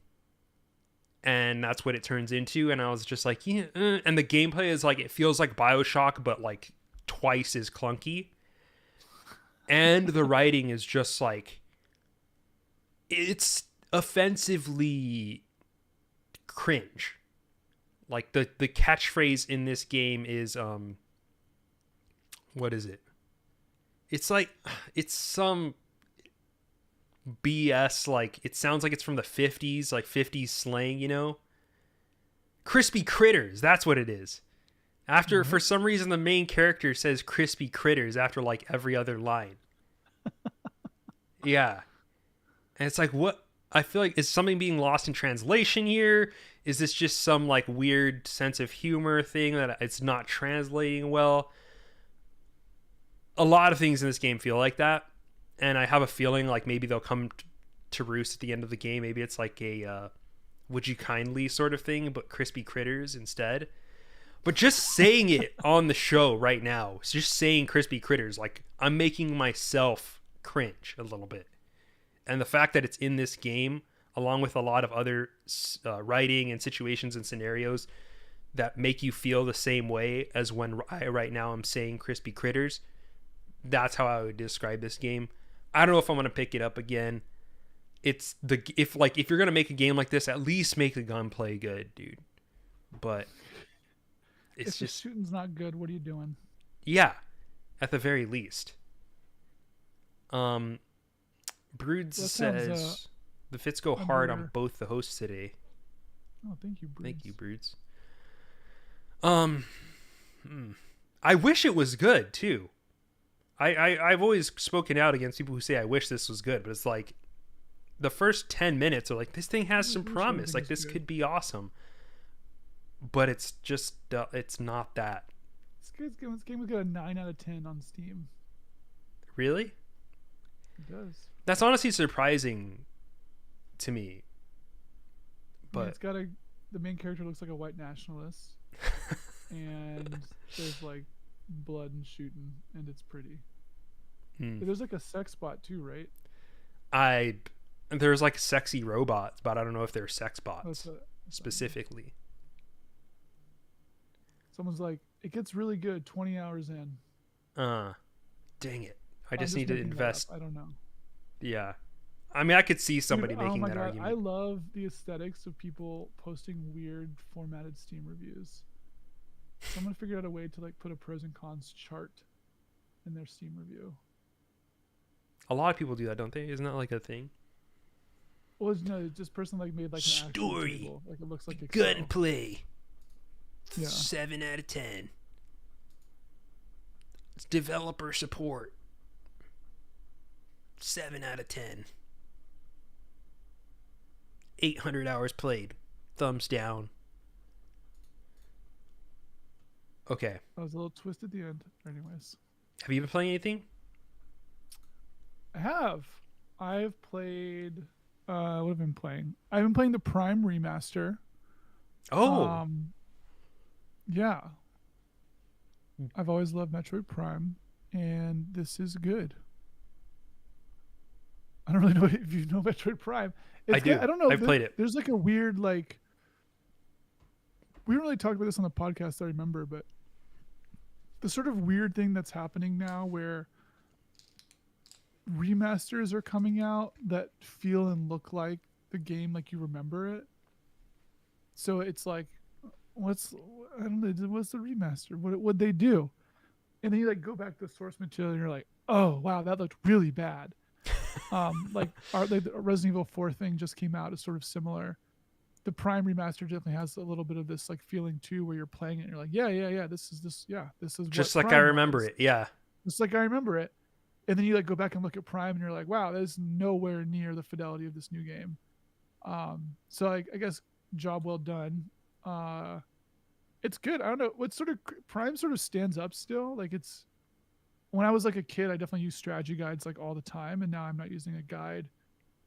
that's what it turns into. And I was just like, yeah. And the gameplay is like, it feels like BioShock, but like twice as clunky. And the writing is just like, it's offensively cringe. Like the catchphrase in this game is, what is it? It's like, it's some BS, like it sounds like it's from the 50s, like 50s slang, you know? Crispy critters, that's what it is. After, for some reason, the main character says crispy critters after like every other line. Yeah. And it's like, what? I feel like, is something being lost in translation here? Is this just some like weird sense of humor thing that it's not translating well? A lot of things in this game feel like that. And I have a feeling like maybe they'll come to roost at the end of the game. Maybe it's like a would you kindly sort of thing, but crispy critters instead. But just saying it on the show right now, just saying crispy critters, like I'm making myself cringe a little bit. And the fact that it's in this game, along with a lot of other writing and situations and scenarios that make you feel the same way as when I right now I'm saying crispy critters, that's how I would describe this game. I don't know if I'm gonna pick it up again. If you're gonna make a game like this, at least make the gunplay good, dude. But it's if just the shooting's not good, what are you doing? Yeah, at the very least. Broods says the fits go hard on both the hosts today. Oh, thank you, Broods. Thank you, Broods. I wish it was good too. I've always spoken out against people who say I wish this was good, but it's like the first 10 minutes are like, this thing has some promise, like this could be awesome, but it's just it's not that. This game has got a 9 out of 10 on Steam. Really? It does. That's honestly surprising to me. But I mean, it's got the main character looks like a white nationalist, and there's like blood and shooting, and it's pretty. There's like a sex bot too, right? There's like sexy robots, but I don't know if they're sex bots specifically. Someone's like, it gets really good 20 hours in. Dang it. I just need to invest. I don't know. Yeah. I mean, I could see somebody making that God. argument. I love the aesthetics of people posting weird formatted Steam reviews. Someone figured out a way to like put a pros and cons chart in their Steam review. A lot of people do that, don't they? Isn't that like a thing? Well, no, this person like made like an story, actual table. Like it looks like Excel. gunplay. Yeah. 7 out of 10. It's developer support. 7 out of 10. 800 hours played. Thumbs down. Okay. I was a little twist at the end. Anyways. Have you been playing anything? I have. I've played what have I been playing? I've been playing the Prime remaster. Oh. Yeah. I've always loved Metroid Prime, and this is good. I don't really know if you know Metroid Prime. I do. I don't know. I've played it. There's like a weird like. We didn't really talk about this on the podcast, I remember, but the sort of weird thing that's happening now where remasters are coming out that feel and look like the game like you remember it. So it's like, what's the remaster? What'd they do? And then you like go back to the source material and you're like, oh wow, that looked really bad. Like the Resident Evil 4 thing just came out. It's sort of similar. The Prime remaster definitely has a little bit of this like feeling too, where you're playing it and you're like, yeah, this is just like Prime I remember was. it. Yeah. Just like I remember it. And then you like go back and look at Prime and you're like, wow, that is nowhere near the fidelity of this new game. So I guess job well done. And It's good. I don't know what sort of Prime sort of stands up still. Like it's when I was like a kid, I definitely used strategy guides like all the time, and now I'm not using a guide.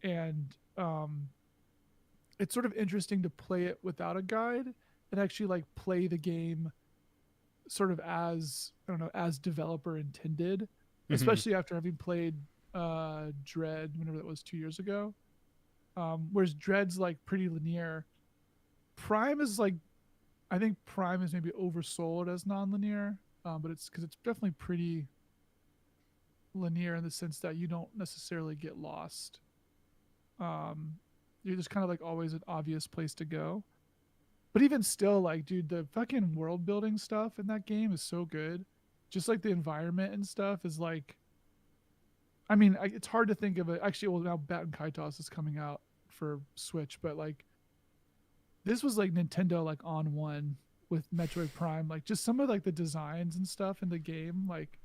And it's sort of interesting to play it without a guide and actually like play the game sort of as I don't know as developer intended, Hmm. especially after having played Dread whenever that was 2 years ago. Whereas Dread's like pretty linear. Prime is like I think Prime is maybe oversold as non-linear, but it's because it's definitely pretty linear in the sense that you don't necessarily get lost. Um, you're just kind of like always an obvious place to go. But even still, like, dude, the fucking world building stuff in that game is so good. Just like the environment and stuff is like, I mean, it's hard to think of it. Actually, well, now Batten Kaitos is coming out for Switch, but like, this was like Nintendo like on one with Metroid Prime. Like, just some of like the designs and stuff in the game, like,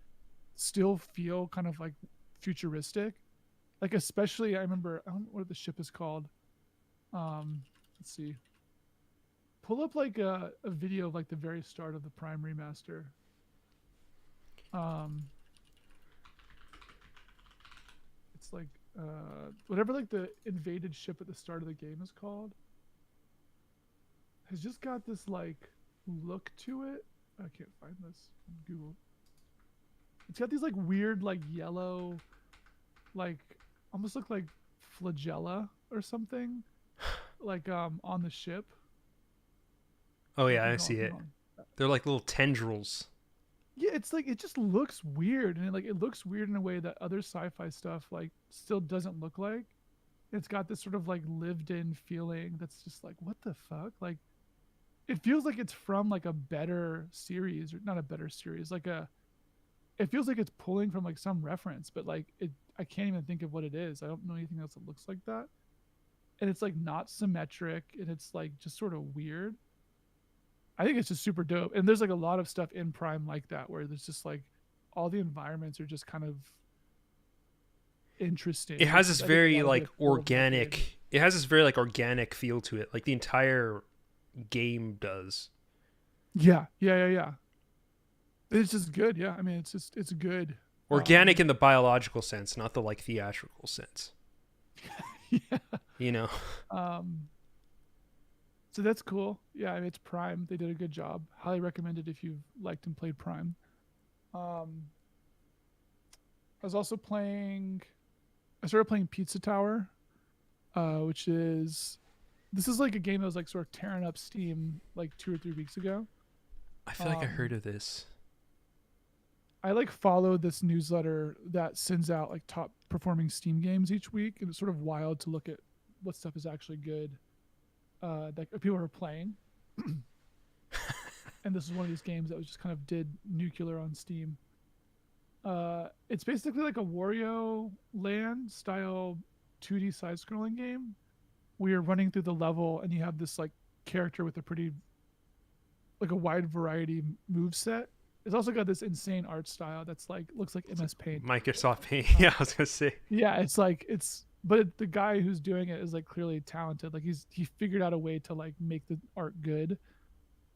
still feel kind of like futuristic. Like, especially, I remember, I don't know what the ship is called. Let's see. Pull up like a video of like the very start of the Prime remaster. Um, it's like whatever like the invaded ship at the start of the game is called. Has just got this like look to it. I can't find this on Google. It's got these like weird like yellow, like almost look like flagella or something, like on the ship. Oh Oh, yeah, I see keep it. going. They're like little tendrils. Yeah, it's like it just looks weird, and it looks weird in a way that other sci-fi stuff like still doesn't look like. It's got this sort of like lived-in feeling that's just like what the fuck? Like it feels like it's from like a better series or not a better series, like a it feels like it's pulling from like some reference, but like it I can't even think of what it is. I don't know anything else that looks like that. And it's like not symmetric and it's like just sort of weird. I think it's just super dope. And there's like a lot of stuff in Prime like that where there's just like all the environments are just kind of It interesting, has which this is I think a very lot of like the appeal of Metroid. organic. It has this very like organic feel to it. Like the entire game does. Yeah, yeah, yeah, yeah. It's just good. Yeah, I mean, it's good. Organic in the biological sense, not the like theatrical sense. Yeah. You know. Um, so that's cool. Yeah, I mean, it's Prime. They did a good job. Highly recommended if you've liked and played Prime. Um, I was also playing. I started playing Pizza Tower, which is this is like a game that was like sort of tearing up Steam like 2 or 3 weeks ago. I feel like I heard Um, of this. I like follow this newsletter that sends out like top performing Steam games each week, and it's sort of wild to look at what stuff is actually good that people are playing. And this is one of these games that was just kind of did nuclear on Steam. It's basically like a Wario Land style 2D side scrolling game where you're running through the level and you have this like character with a pretty like a wide variety move set. It's also got this insane art style that's like looks like It's like MS Paint. Microsoft Paint. Uh, Yeah, I was gonna say. yeah, it's like it's but the guy who's doing it is like clearly talented. Like he figured out a way to like make the art good.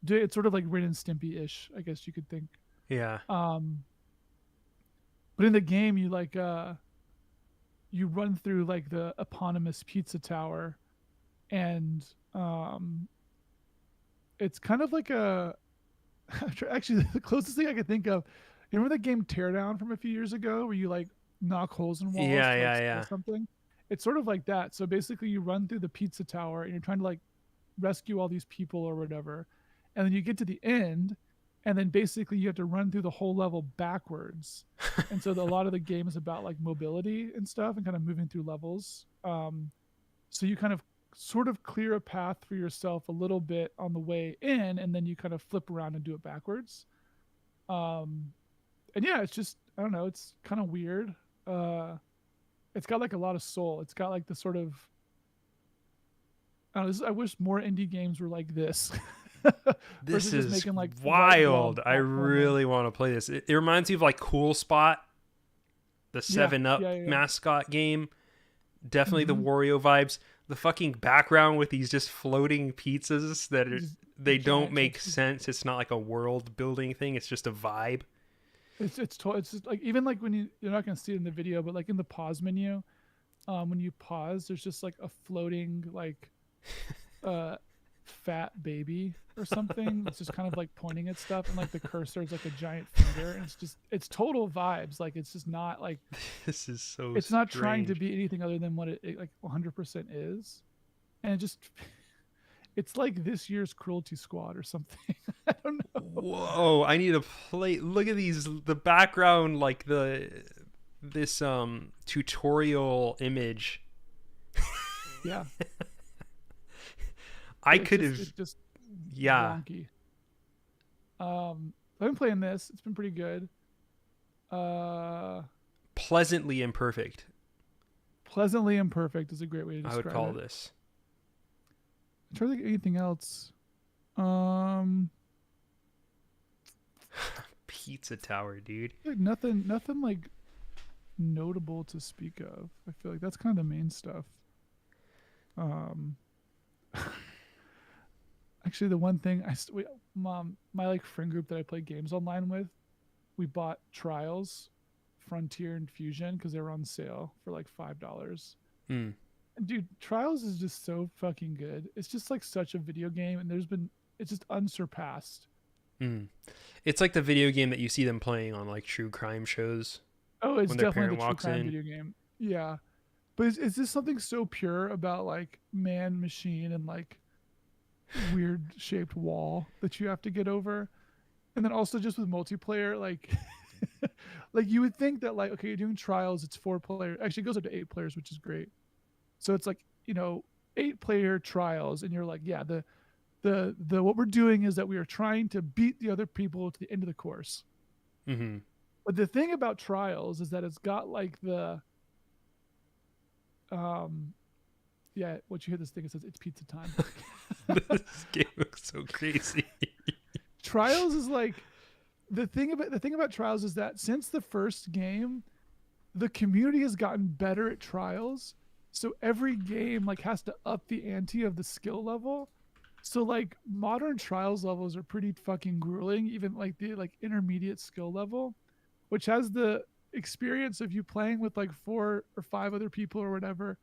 It's sort of like Ren and Stimpy ish, I guess you could think. Yeah. Um, but in the game, you run through like the eponymous pizza tower, and it's kind of like a actually the closest thing I could think of. You remember the game Teardown from a few years ago, where you like knock holes in walls Yeah, to like yeah, steal yeah. something? It's sort of like that. So basically, you run through the pizza tower, and you're trying to like rescue all these people or whatever, and then you get to the end, and then basically you have to run through the whole level backwards. And so a lot of the game is about like mobility and stuff and kind of moving through levels. So you kind of sort of clear a path for yourself a little bit on the way in, and then you kind of flip around and do it backwards. um and yeah, it's just I don't know, it's kind of weird. It's got like a lot of soul. It's got like the sort of I don't know, I wish more indie games were like this This versus just is making like white glove wild. I platformer. really want to play this. It reminds me of like Cool Spot, the Yeah, 7 Up yeah, yeah, yeah. mascot game. Definitely the Hmm. Wario vibes. the fucking background with these just floating pizzas that Just they don't giant make textures. sense. It's not like a world building thing. It's just a vibe. It's just like, even like when you're not gonna see it in the video, but like in the pause menu, when you pause, there's just like a floating like uh fat baby or something that's just kind of like pointing at stuff, and like the cursor is like a giant finger, and it's total vibes. Like it's just not like, This is so it's not trying to strange. be anything other than what it like 100% is, and it just it's like this year's Cruelty Squad or something. I don't know. Whoa, I need to play. Look at these, the background, like this tutorial image. Yeah, I it's could just have, it's just yeah, wonky. I've been playing this. It's been pretty good. Uh, pleasantly imperfect, Pleasantly imperfect is a great way to I would describe call it. this. I'm trying to think of anything else. Um, Pizza Tower, dude. like nothing like notable to speak of. I feel like that's kind of the main stuff. Um, actually, the one thing mom, my like friend group that I play games online with, we bought Trials, Frontier, and Fusion because they were on sale for like $5. Mm, And dude, Trials is just so fucking good. It's just like such a video game, and it's just unsurpassed. mm. It's like the video game that you see them playing on like true crime shows Oh, it's when their definitely parent the true walks crime in. video game. Yeah, but is this something so pure about like man, machine, and like weird shaped wall that you have to get over, and then also just with multiplayer, like like you would think that like, okay, you're doing Trials, it's 4 player. Actually, it goes up to 8 players, which is great. So it's like, 8 player Trials, and you're like, yeah, the what we're doing is that we are trying to beat the other people to the end of the course. Mm-hmm. But the thing about Trials is that it's got like the um yeah, what you hear this thing, it says it's pizza time. This game looks so crazy. Trials is like, the thing about Trials is that since the first game, the community has gotten better at Trials. So every game like has to up the ante of the skill level. So like modern Trials levels are pretty fucking grueling, even like the like intermediate skill level, which has the experience of you playing with like 4 or 5 other people or whatever.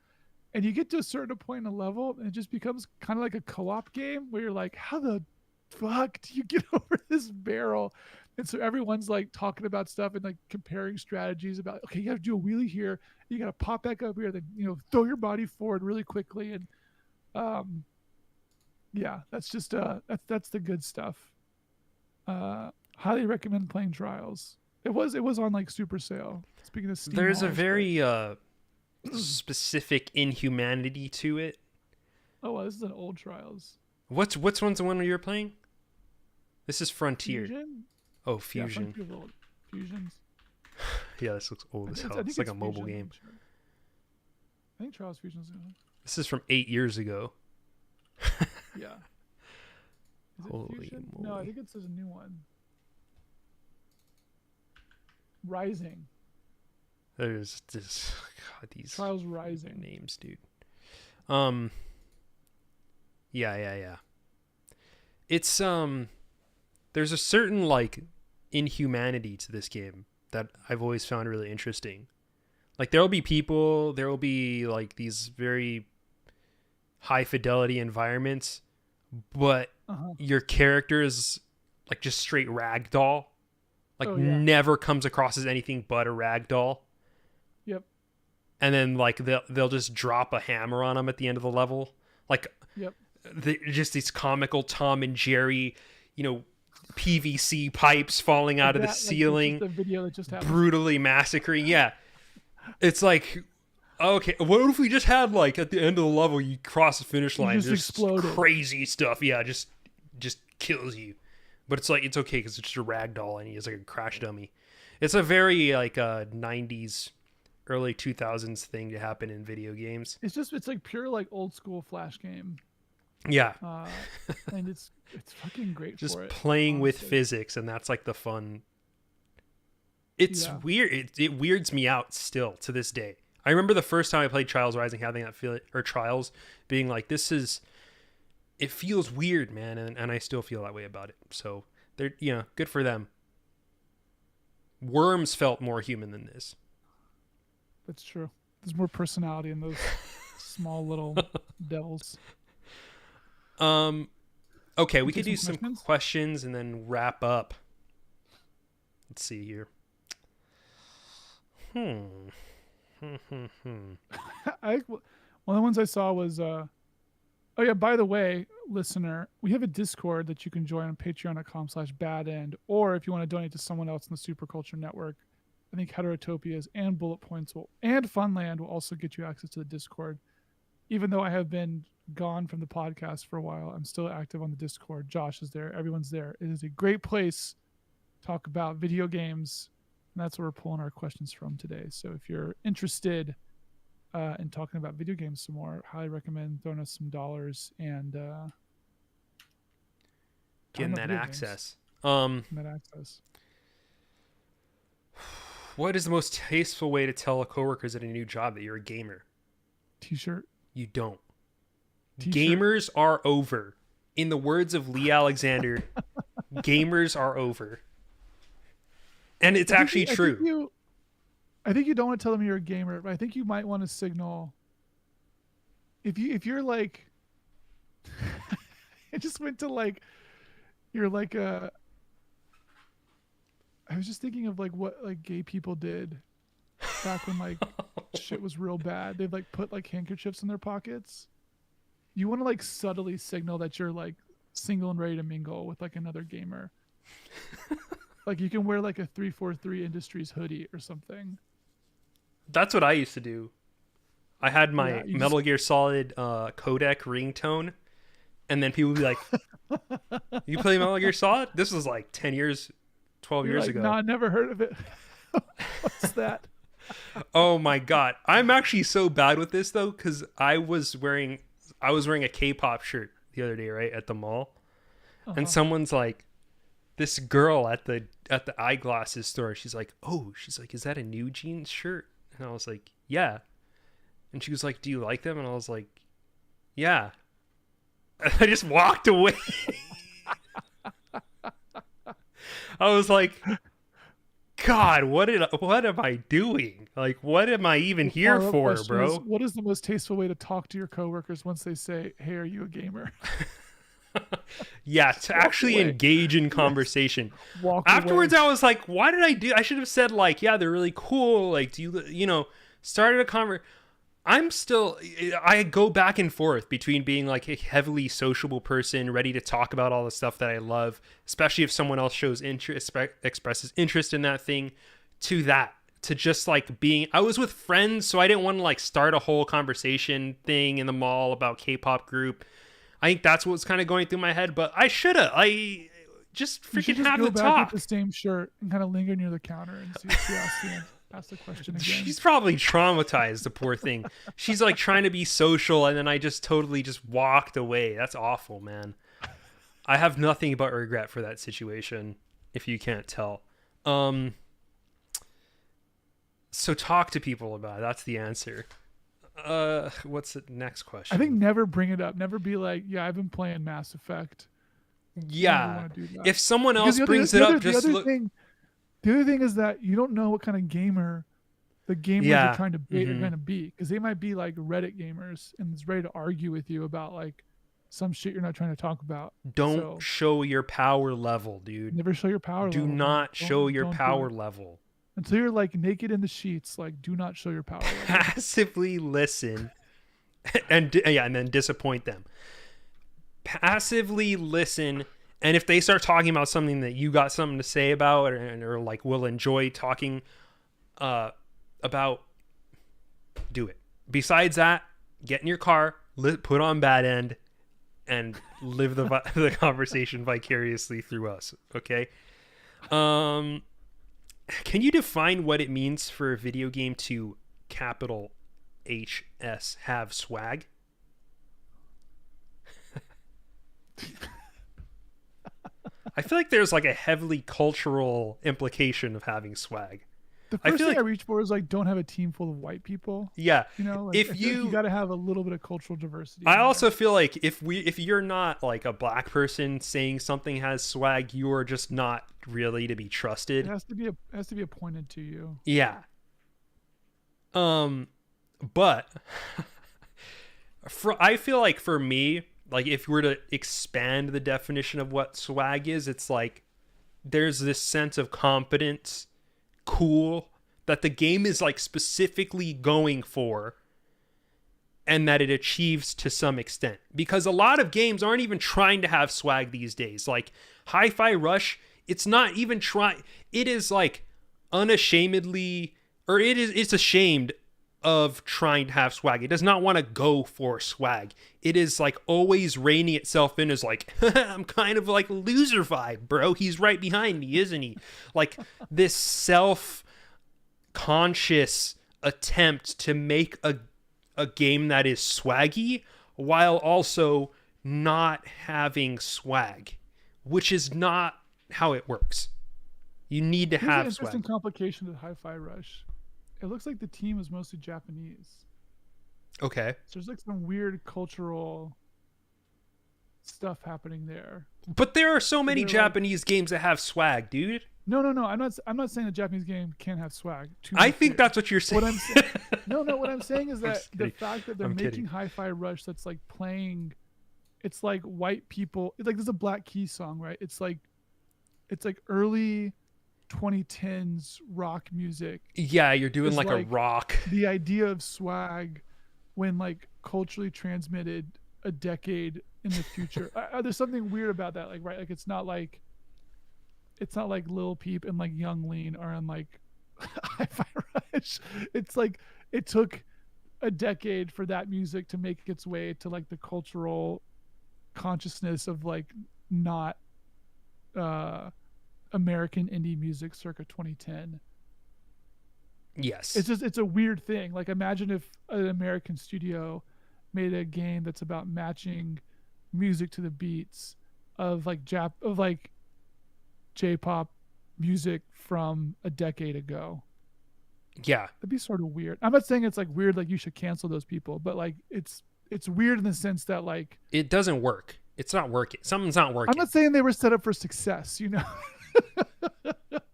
And you get to a certain point in a level, and it just becomes kind of like a co-op game where you're like, how the fuck do you get over this barrel? And so everyone's like talking about stuff and like comparing strategies about, okay, you got to do a wheelie here, you got to pop back up here, then throw your body forward really quickly, and um, yeah, that's just that's the good stuff. Highly recommend playing Trials. It was on like super sale. Speaking of Steam There's a hauls, but very specific inhumanity to it. oh well, this is an old Trials. What's one's the one you're playing? This is Frontier. Fusion. Oh, Yeah, Fusion. Frontier's old. Fusions. Yeah, this looks old as hell. I think It's like a mobile Fusion, game. I'm sure. I think Trials Fusion's This is from 8 years ago. yeah. Is it Holy Fusion? No, I moly. think it says a new one. Rising. There's this, God, these Trials Rising. names, dude. Yeah. It's there's a certain like inhumanity to this game that I've always found really interesting. Like there will be like these very high fidelity environments, but Uh-huh. your character is like just straight ragdoll. Like Oh, yeah. never comes across as anything but a ragdoll. Yep. And then like they'll just drop a hammer on them at the end of the level. Like Yep. just these comical Tom and Jerry, PVC pipes falling out of the That, like, ceiling, the video that just happened. brutally massacring. Yeah, it's like, okay, what if we just had like at the end of the level you cross the finish line, just there's exploded. crazy stuff. Yeah, just kills you. But it's like it's okay because it's just a ragdoll and he is like a crash dummy. It's a very like 90s, early 2000s thing to happen in video games. It's like pure like old school Flash game. Yeah, And it's fucking great just for it. playing with honestly. physics, and that's like the fun. It's Yeah. weird. It weirds me out still to this day. I remember the first time I played Trials Rising having that feeling, or Trials being like, it feels weird, man, and I still feel that way about it. So they're, good for them. Worms felt more human than this. That's true. There's more personality in those small little devils. Okay, we could do some questions? questions and then wrap up. Let's see here. One of the ones I saw was oh yeah, by the way, listener, we have a Discord that you can join on patreon.com/badend, or if you want to donate to someone else in the Superculture Network, I think Heterotopias and Bullet Points and Funland will also get you access to the Discord. Even though I have been gone from the podcast for a while, I'm still active on the Discord. Josh is there. Everyone's there. It is a great place to talk about video games, and that's where we're pulling our questions from today. So if you're interested in talking about video games some more, highly recommend throwing us some dollars and getting that access. That access. What is the most tasteful way to tell a coworkers at a new job that you're a gamer? T-shirt. You don't. T-shirt. Gamers are over. In the words of Lee Alexander, gamers are over. And it's actually true. I think you don't want to tell them you're a gamer, but I think you might want to signal if you're like I just went to like you're like a I was just thinking of like what like gay people did back when like shit was real bad. They'd like put like handkerchiefs in their pockets. You want to like subtly signal that you're like single and ready to mingle with like another gamer. Like you can wear like a 343 Industries hoodie or something. That's what I used to do. I had my Metal Gear Solid codec ringtone, and then people would be like, "You play Metal Gear Solid?" This was like 10 years, 12 years ago. No, I never heard of it. What's that? Oh my god. I'm actually so bad with this though, because I was wearing a K-pop shirt the other day, right, at the mall. And someone's like, this girl at the eyeglasses store, she's like, is that a New Jeans shirt? And I was like, yeah. And she was like, do you like them? And I was like, yeah. And I just walked away. I was like, God, what am I doing? Like, what am I even here for, bro? What is the most tasteful way to talk to your coworkers once they say, "Hey, are you a gamer?" Yeah, to actually engage in conversation. Afterwards, away. I was like, why did I do? I should have said like, yeah, they're really cool. Like, do you, started a conversation. I go back and forth between being like a heavily sociable person, ready to talk about all the stuff that I love, especially if someone else shows interest, expresses interest in that thing, to just like being, I was with friends, so I didn't want to like start a whole conversation thing in the mall about K-pop group. I think that's what's kind of going through my head, but I should've. I just freaking have the talk. With the same shirt and kind of linger near the counter and see if she ask the question again. She's probably traumatized, the poor thing. She's like trying to be social, and then I just totally just walked away. That's awful, man. I have nothing but regret for that situation, if you can't tell. So talk to people about it. That's the answer. What's the next question? I think never bring it up. Never be like, yeah, I've been playing Mass Effect. Yeah. If someone else brings it up, just look. The other thing is that you don't know what kind of gamer the gamers are trying to be, are going to be, because they might be like Reddit gamers and it's ready to argue with you about like some shit you're not trying to talk about. Don't show your power level, dude. Never show your power level. Do not show your power level. Until you're like naked in the sheets, like do not show your power level. Passively listen and then disappoint them. Passively listen, and if they start talking about something that you got something to say about or like will enjoy talking about, do it. Besides that, get in your car, put on Bad End, and live the conversation vicariously through us, okay? Can you define what it means for a video game to capital HS have swag? I feel like there's like a heavily cultural implication of having swag. The I first feel thing I like reach for is like don't have a team full of white people. yeah, You know, like if I feel like you you got to have a little bit of cultural diversity. I in also there. feel like if you're not like a black person saying something has swag, you are just not really to be It trusted. has to be appointed to you. Yeah. But I feel like for me, like if we're to expand the definition of what swag is, it's like there's this sense of confidence, cool, that the game is like specifically going for and that it achieves to some extent. Because a lot of games aren't even trying to have swag these days. Like Hi-Fi Rush, it's not even trying. It is like unashamedly, or it's ashamed of trying to have swag. It does not want to go for swag. It is like always reining itself in as like, I'm kind of like loser vibe, bro. He's right behind me, isn't he? Like this self-conscious attempt to make a game that is swaggy while also not having swag, which is not how it works. You need to Here's an have interesting swag. complication to Hi-Fi Rush. It looks like the team is mostly Japanese. Okay. So there's like some weird cultural stuff happening there. But there are so many They're like, Japanese games that have swag, dude. no, no, no. I'm not saying the Japanese game can't have swag. To I be think clear. that's what you're saying. What I'm saying. No, no. What I'm saying is that just the kidding. fact that they're I'm making kidding. Hi-Fi Rush that's like playing, it's like white people. It's like there's a Black Keys song, right? It's like early 2010s rock music. Yeah, you're doing It's like a like rock. the idea of swag when like culturally transmitted a decade in the future. There's something weird about that, like right, like it's not like Lil Peep and like Young Lean are on like Hi-Fi Rush. It's like it took a decade for that music to make its way to like the cultural consciousness of like not American indie music circa 2010. Yes. It's a weird thing. Like imagine if an American studio made a game that's about matching music to the beats of like J-pop music from a decade ago. Yeah. That'd be sort of weird. I'm not saying it's like weird like you should cancel those people, but like it's weird in the sense that like It doesn't work. It's not working. Something's not working. I'm not saying they were set up for success, you know.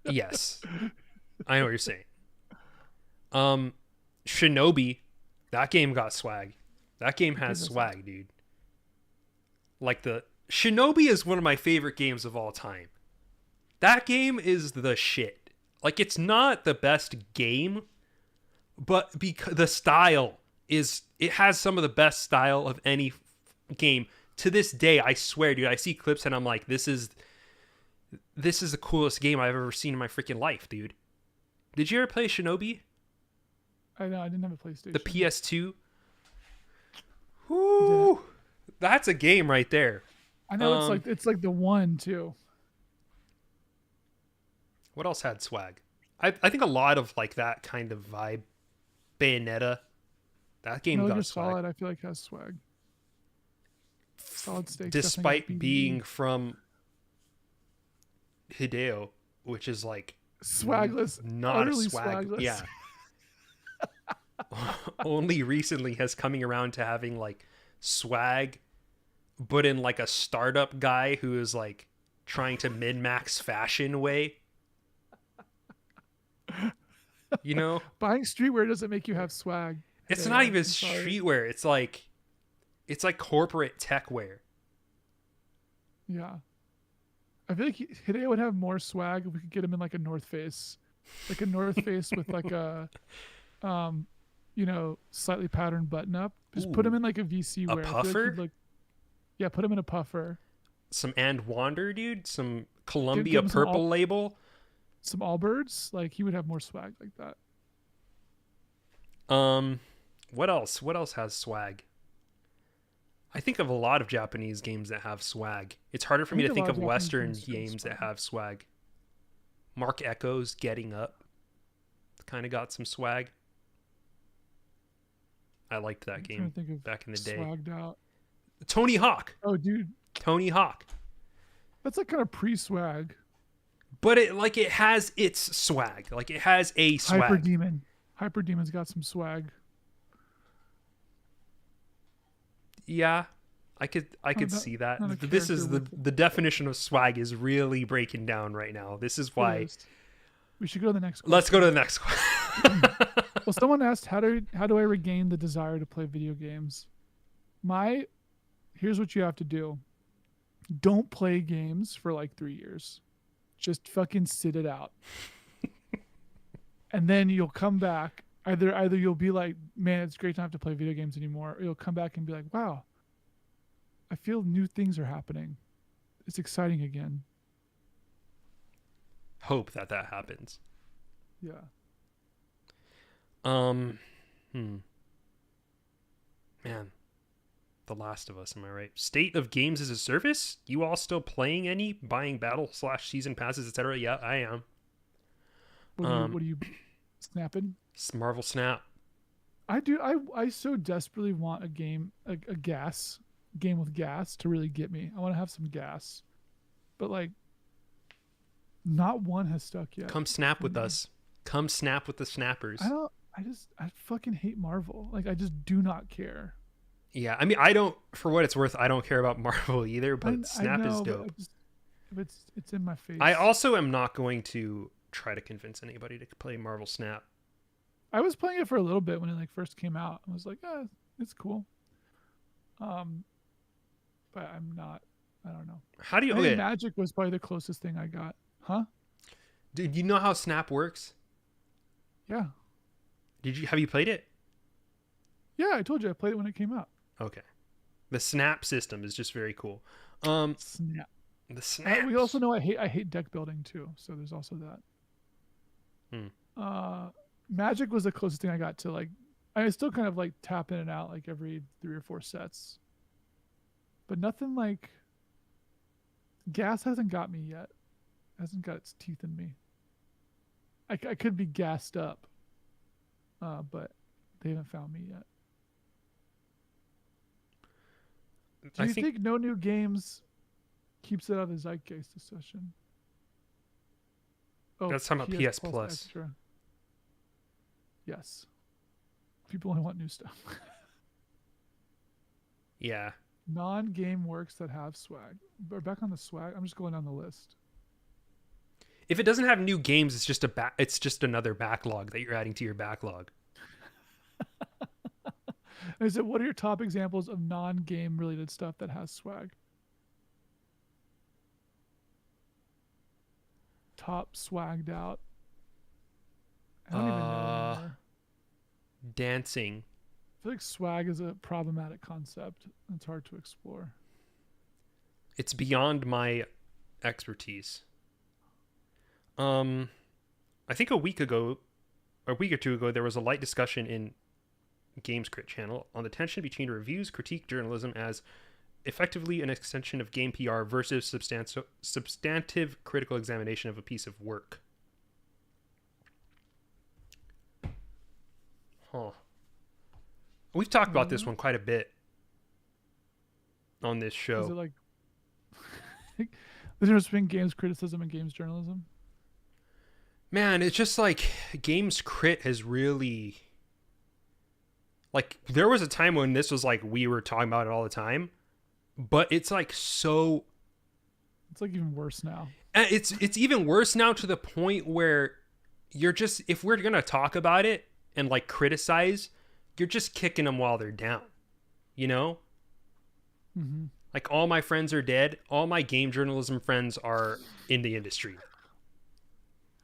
Yes. I know what you're saying. Shinobi, that game got swag. That game has swag, dude. Like the Shinobi is one of my favorite games of all time. That game is the shit. Like it's not the best game, but because the style is, it has some of the best style of any game. To this day, I swear, dude, I see clips and I'm like, this is the coolest game I've ever seen in my freaking life, dude. Did you ever play Shinobi? I know I didn't have a PlayStation. The PS2? Woo! That's a game right there. I know it's like the one too. What else had swag? I think a lot of like that kind of vibe. Bayonetta. That game Metal got Gear swag. Solid, I feel like has swag. Solid Snake. Despite being from Hideo, which is like swagless, not utterly a swag. swagless. Yeah. Only recently has coming around to having like swag, but in like a startup guy who is like trying to min-max fashion way. You know? Buying streetwear doesn't make you have swag. It's Hideo, not even I'm sorry. streetwear. It's like corporate tech wear. Yeah. I feel like Hideo would have more swag if we could get him in like a North Face. Like a North Face with like a slightly patterned button up. Just put him in like a VC A wear. I feel like puffer? he'd yeah, put him in a puffer. Some And Wander, dude. Some Columbia give him some Purple label. Some Allbirds, like he would have more swag like that. What else? What else has swag? I think of a lot of Japanese games that have swag. It's harder for me to think of Western games that have swag. Mark Echo's Getting Up kind of got some swag. I liked that game back in the day. Swagged out. Tony Hawk. Oh, dude, Tony Hawk. that's like kind of pre-swag. but it has its swag. Like it has a swag. Hyper Demon's got some swag. Yeah, I could see that. not a This is character the definition of swag is really breaking down right now. This is why. We should go to the next question. Let's go to the next one. Well, someone asked, how do I regain the desire to play video games? Here's what you have to do. Don't play games for like 3 years. Just fucking sit it out. And then you'll come back. Either you'll be like, man, it's great not to play video games anymore. Or you'll come back and be like, wow, I feel new things are happening. It's exciting again. Hope that happens. Yeah. Man. The Last of Us, am I right? State of games as a service? You all still playing any? Buying battle/season passes, etc.? Yeah, I am. What are you snapping? Marvel Snap. I do. I so desperately want a game with gas to really get me. I want to have some gas, but like, not one has stuck yet. Come snap with us. Come snap with the snappers. I fucking hate Marvel. Like, I just do not care. Yeah, I mean, I don't. For what it's worth, I don't care about Marvel either. But Snap is dope. It's in my face. I also am not going to try to convince anybody to play Marvel Snap. I was playing it for a little bit when it like first came out. I was like, it's cool. But I'm not. I don't know. How do you? I think Magic was probably the closest thing I got. Huh? Did you know how Snap works? Yeah. Have you played it? Yeah, I told you I played it when it came out. Okay. The Snap system is just very cool. Snap. The Snap. We also know I hate deck building too, so there's also that. Magic was the closest thing I got to like. I still kind of like tap in and out like every 3 or 4 sets, but nothing like. Gas hasn't got me yet. Hasn't got its teeth in me. I could be gassed up, but they haven't found me yet. Do you think no new games keeps it out of the zeitgeist discussion? Oh, that's talking about PS Plus. Extra. Yes. People only want new stuff. Yeah. Non-game works that have swag. We're back on the swag. I'm just going down the list. If it doesn't have new games, it's just another backlog that you're adding to your backlog. Is it? What are your top examples of non-game related stuff that has swag? Top swagged out. I don't even know anymore. Dancing. I feel like swag is a problematic concept. It's hard to explore. It's beyond my expertise. I think a week or two ago, there was a light discussion in Games Crit channel on the tension between reviews, critique journalism as effectively an extension of game PR versus substantive critical examination of a piece of work. Huh. We've talked about this one quite a bit on this show. Is it like the difference between games criticism and games journalism? Man, it's just like Games Crit has really... Like, there was a time when this was like, we were talking about it all the time, but it's like so... It's like even worse now. And it's even worse now to the point where you're just... If we're going to talk about it and like criticize, you're just kicking them while they're down, you know? Mm-hmm. Like, all my friends are dead. All my game journalism friends are in the industry.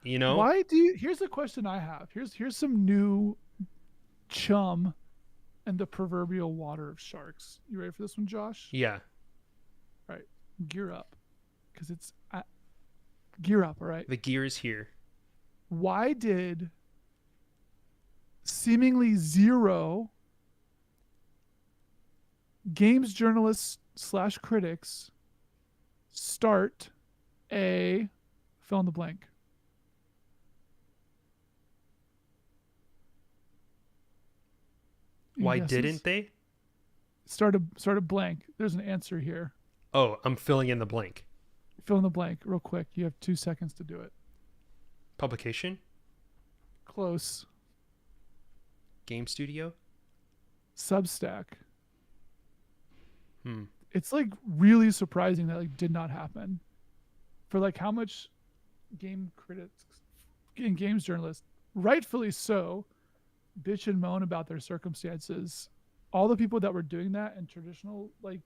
You know? Why do you... Here's the question I have. Here's some new chum and the proverbial water of sharks. You ready for this one, Josh? Yeah. All right. Gear up. Because it's... gear up, all right? The gear is here. Why did seemingly zero games journalists / critics start a fill in the blank? Why didn't they? Start a blank. There's an answer here. Oh, I'm filling in the blank. fill in the blank real quick. You have 2 seconds to do it. Publication? Close. Game studio? Substack. Hmm. It's like really surprising that like did not happen. For like how much game critics and games journalists, rightfully so, bitch and moan about their circumstances. All the people that were doing that in traditional like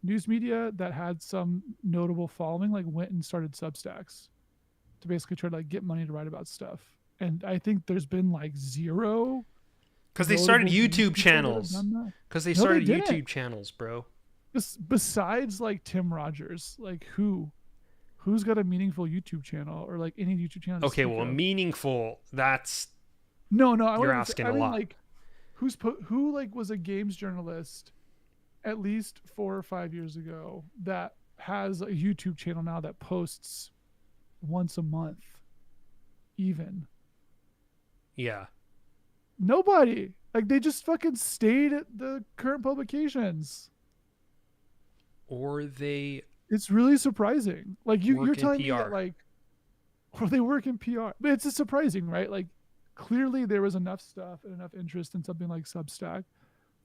news media that had some notable following like went and started Substacks to basically try to like get money to write about stuff. And I think there's been like zero Because they started notable YouTube people that have channels. done that. Because they No, they started didn't. YouTube channels, bro. Besides like Tim Rogers, like who's got a meaningful YouTube channel or like any YouTube channel? to Okay, speak well, of? meaningful. That's No, I you're wasn't asking I a mean, lot. like who like was a games journalist at least 4 or 5 years ago that has a YouTube channel now that posts once a month, even. Yeah. Nobody. Like they just fucking stayed at the current publications. Or they It's really surprising. Like you're work in telling me PR. that like, or they work in PR. But it's just surprising, right? Like clearly there was enough stuff and enough interest in something like Substack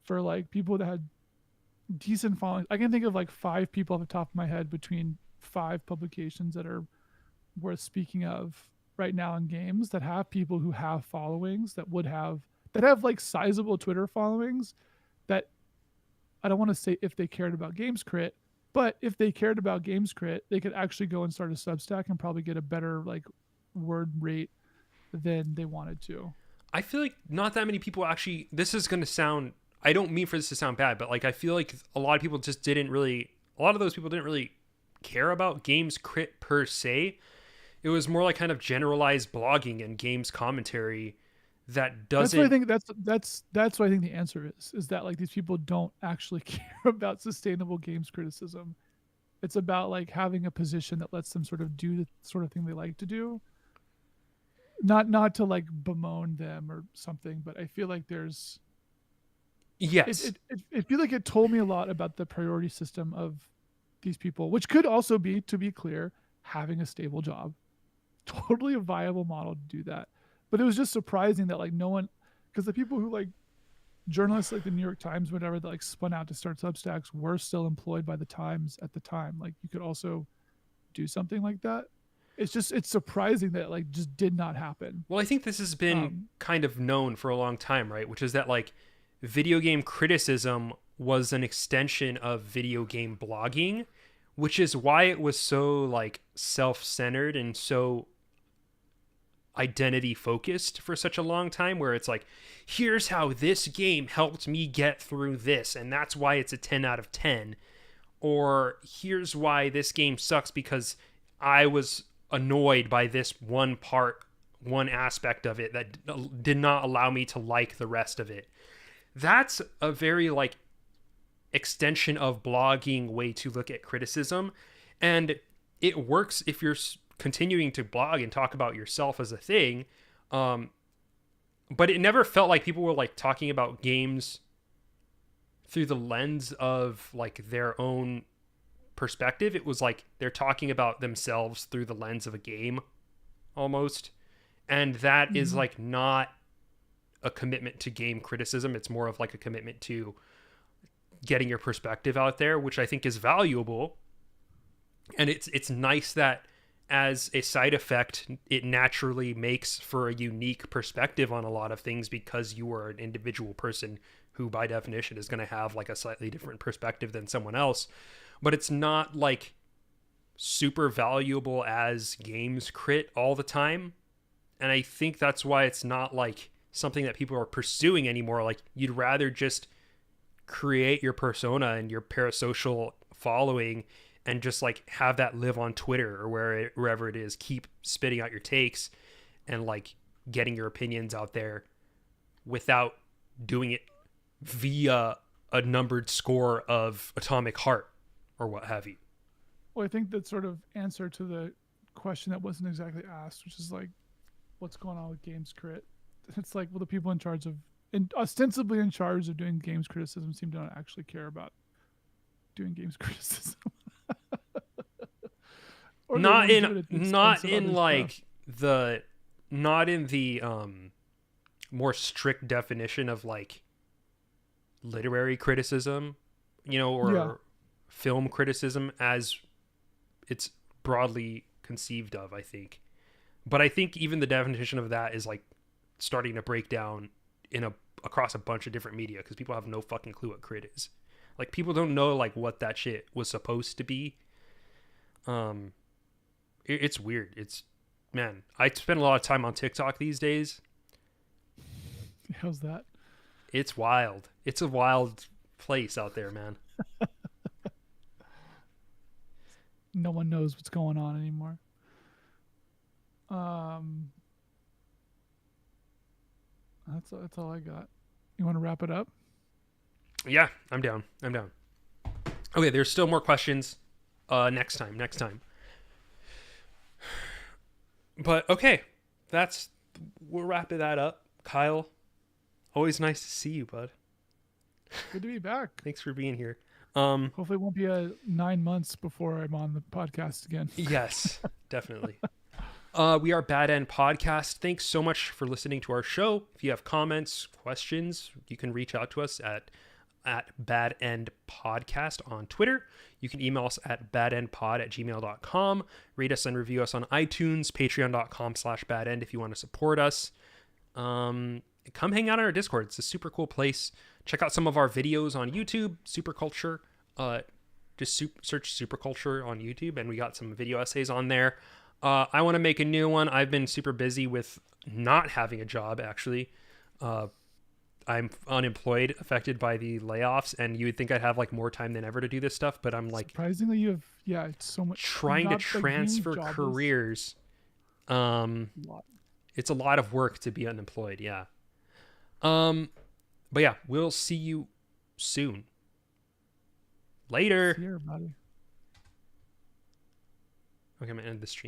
for like people that had decent followings. I can think of like 5 people off the top of my head between 5 publications that are worth speaking of right now in games that have people who have followings that have like sizable Twitter followings that I don't want to say if they cared about GamesCrit, but if they cared about GamesCrit, they could actually go and start a Substack and probably get a better like word rate than they wanted to. I feel like not that many people actually. This is going to sound. I don't mean for this to sound bad, but like I feel like a lot of people just didn't really. A lot of those people didn't really care about games crit per se. It was more like kind of generalized blogging and games commentary that That's what I doesn't. think. That's what I think the answer is that like these people don't actually care about sustainable games criticism. It's about like having a position that lets them sort of do the sort of thing they like to do. Not to like bemoan them or something, but I feel like there's Yes. it feel like it told me a lot about the priority system of these people, which could also be, to be clear, having a stable job. Totally a viable model to do that. But it was just surprising that like no one, because the people who like journalists like the New York Times, whatever, that like spun out to start Substacks were still employed by the Times at the time. Like you could also do something like that. It's surprising that like just did not happen. Well, I think this has been kind of known for a long time, right? Which is that like video game criticism was an extension of video game blogging, which is why it was so like self-centered and so identity focused for such a long time, where it's like, here's how this game helped me get through this, and that's why it's a 10 out of 10. Or here's why this game sucks because I was annoyed by this one aspect of it that did not allow me to like the rest of it. That's a very like extension of blogging way to look at criticism, and it works if you're continuing to blog and talk about yourself as a thing. But it never felt like people were like talking about games through the lens of like their own perspective. It was like they're talking about themselves through the lens of a game almost, and that is like not a commitment to game criticism. It's more of like a commitment to getting your perspective out there, which I think is valuable. And it's nice that as a side effect, it naturally makes for a unique perspective on a lot of things because you are an individual person who by definition is going to have like a slightly different perspective than someone else. But it's not like super valuable as games crit all the time. And I think that's why it's not like something that people are pursuing anymore. Like you'd rather just create your persona and your parasocial following and just like have that live on Twitter or wherever it is, keep spitting out your takes and like getting your opinions out there without doing it via a numbered score of Atomic Heart or what have you. Well, I think that sort of answer to the question that wasn't exactly asked, which is like, what's going on with games crit? It's like, well, the people in charge of, and ostensibly in charge of doing games criticism, seem to not actually care about doing games criticism. Or they not wanna in do it at the not expense of in other like stuff. the not in the more strict definition of like literary criticism, Yeah. or film criticism as it's broadly conceived of, I think. But I think even the definition of that is like starting to break down across a bunch of different media because people have no fucking clue what crit is. Like people don't know like what that shit was supposed to be. It's weird. Man, I spend a lot of time on TikTok these days. How's that? It's wild. It's a wild place out there, man. No one knows what's going on anymore. Um, that's all I got. You want to wrap it up? Yeah, I'm down. Okay, there's still more questions. Next time. But okay, we're wrapping that up. Kyle, always nice to see you, bud. Good to be back. Thanks for being here. Hopefully, it won't be 9 months before I'm on the podcast again. Yes, definitely. We are Bad End Podcast. Thanks so much for listening to our show. If you have comments, questions, you can reach out to us at Bad End Podcast on Twitter. You can email us at badendpod@gmail.com. Rate us and review us on iTunes, patreon.com/badend if you want to support us. Come hang out on our Discord. It's a super cool place. Check out some of our videos on YouTube, Superculture. Just search Superculture on YouTube, and we got some video essays on there. I want to make a new one. I've been super busy with not having a job, actually. I'm unemployed, affected by the layoffs, and you would think I'd have like more time than ever to do this stuff, but I'm like Surprisingly, you have it's so much trying to not like being transfer jobless. careers. It's a lot of work to be unemployed, yeah. But yeah, we'll see you soon. Later. See you, buddy. Okay, I'm gonna end the stream.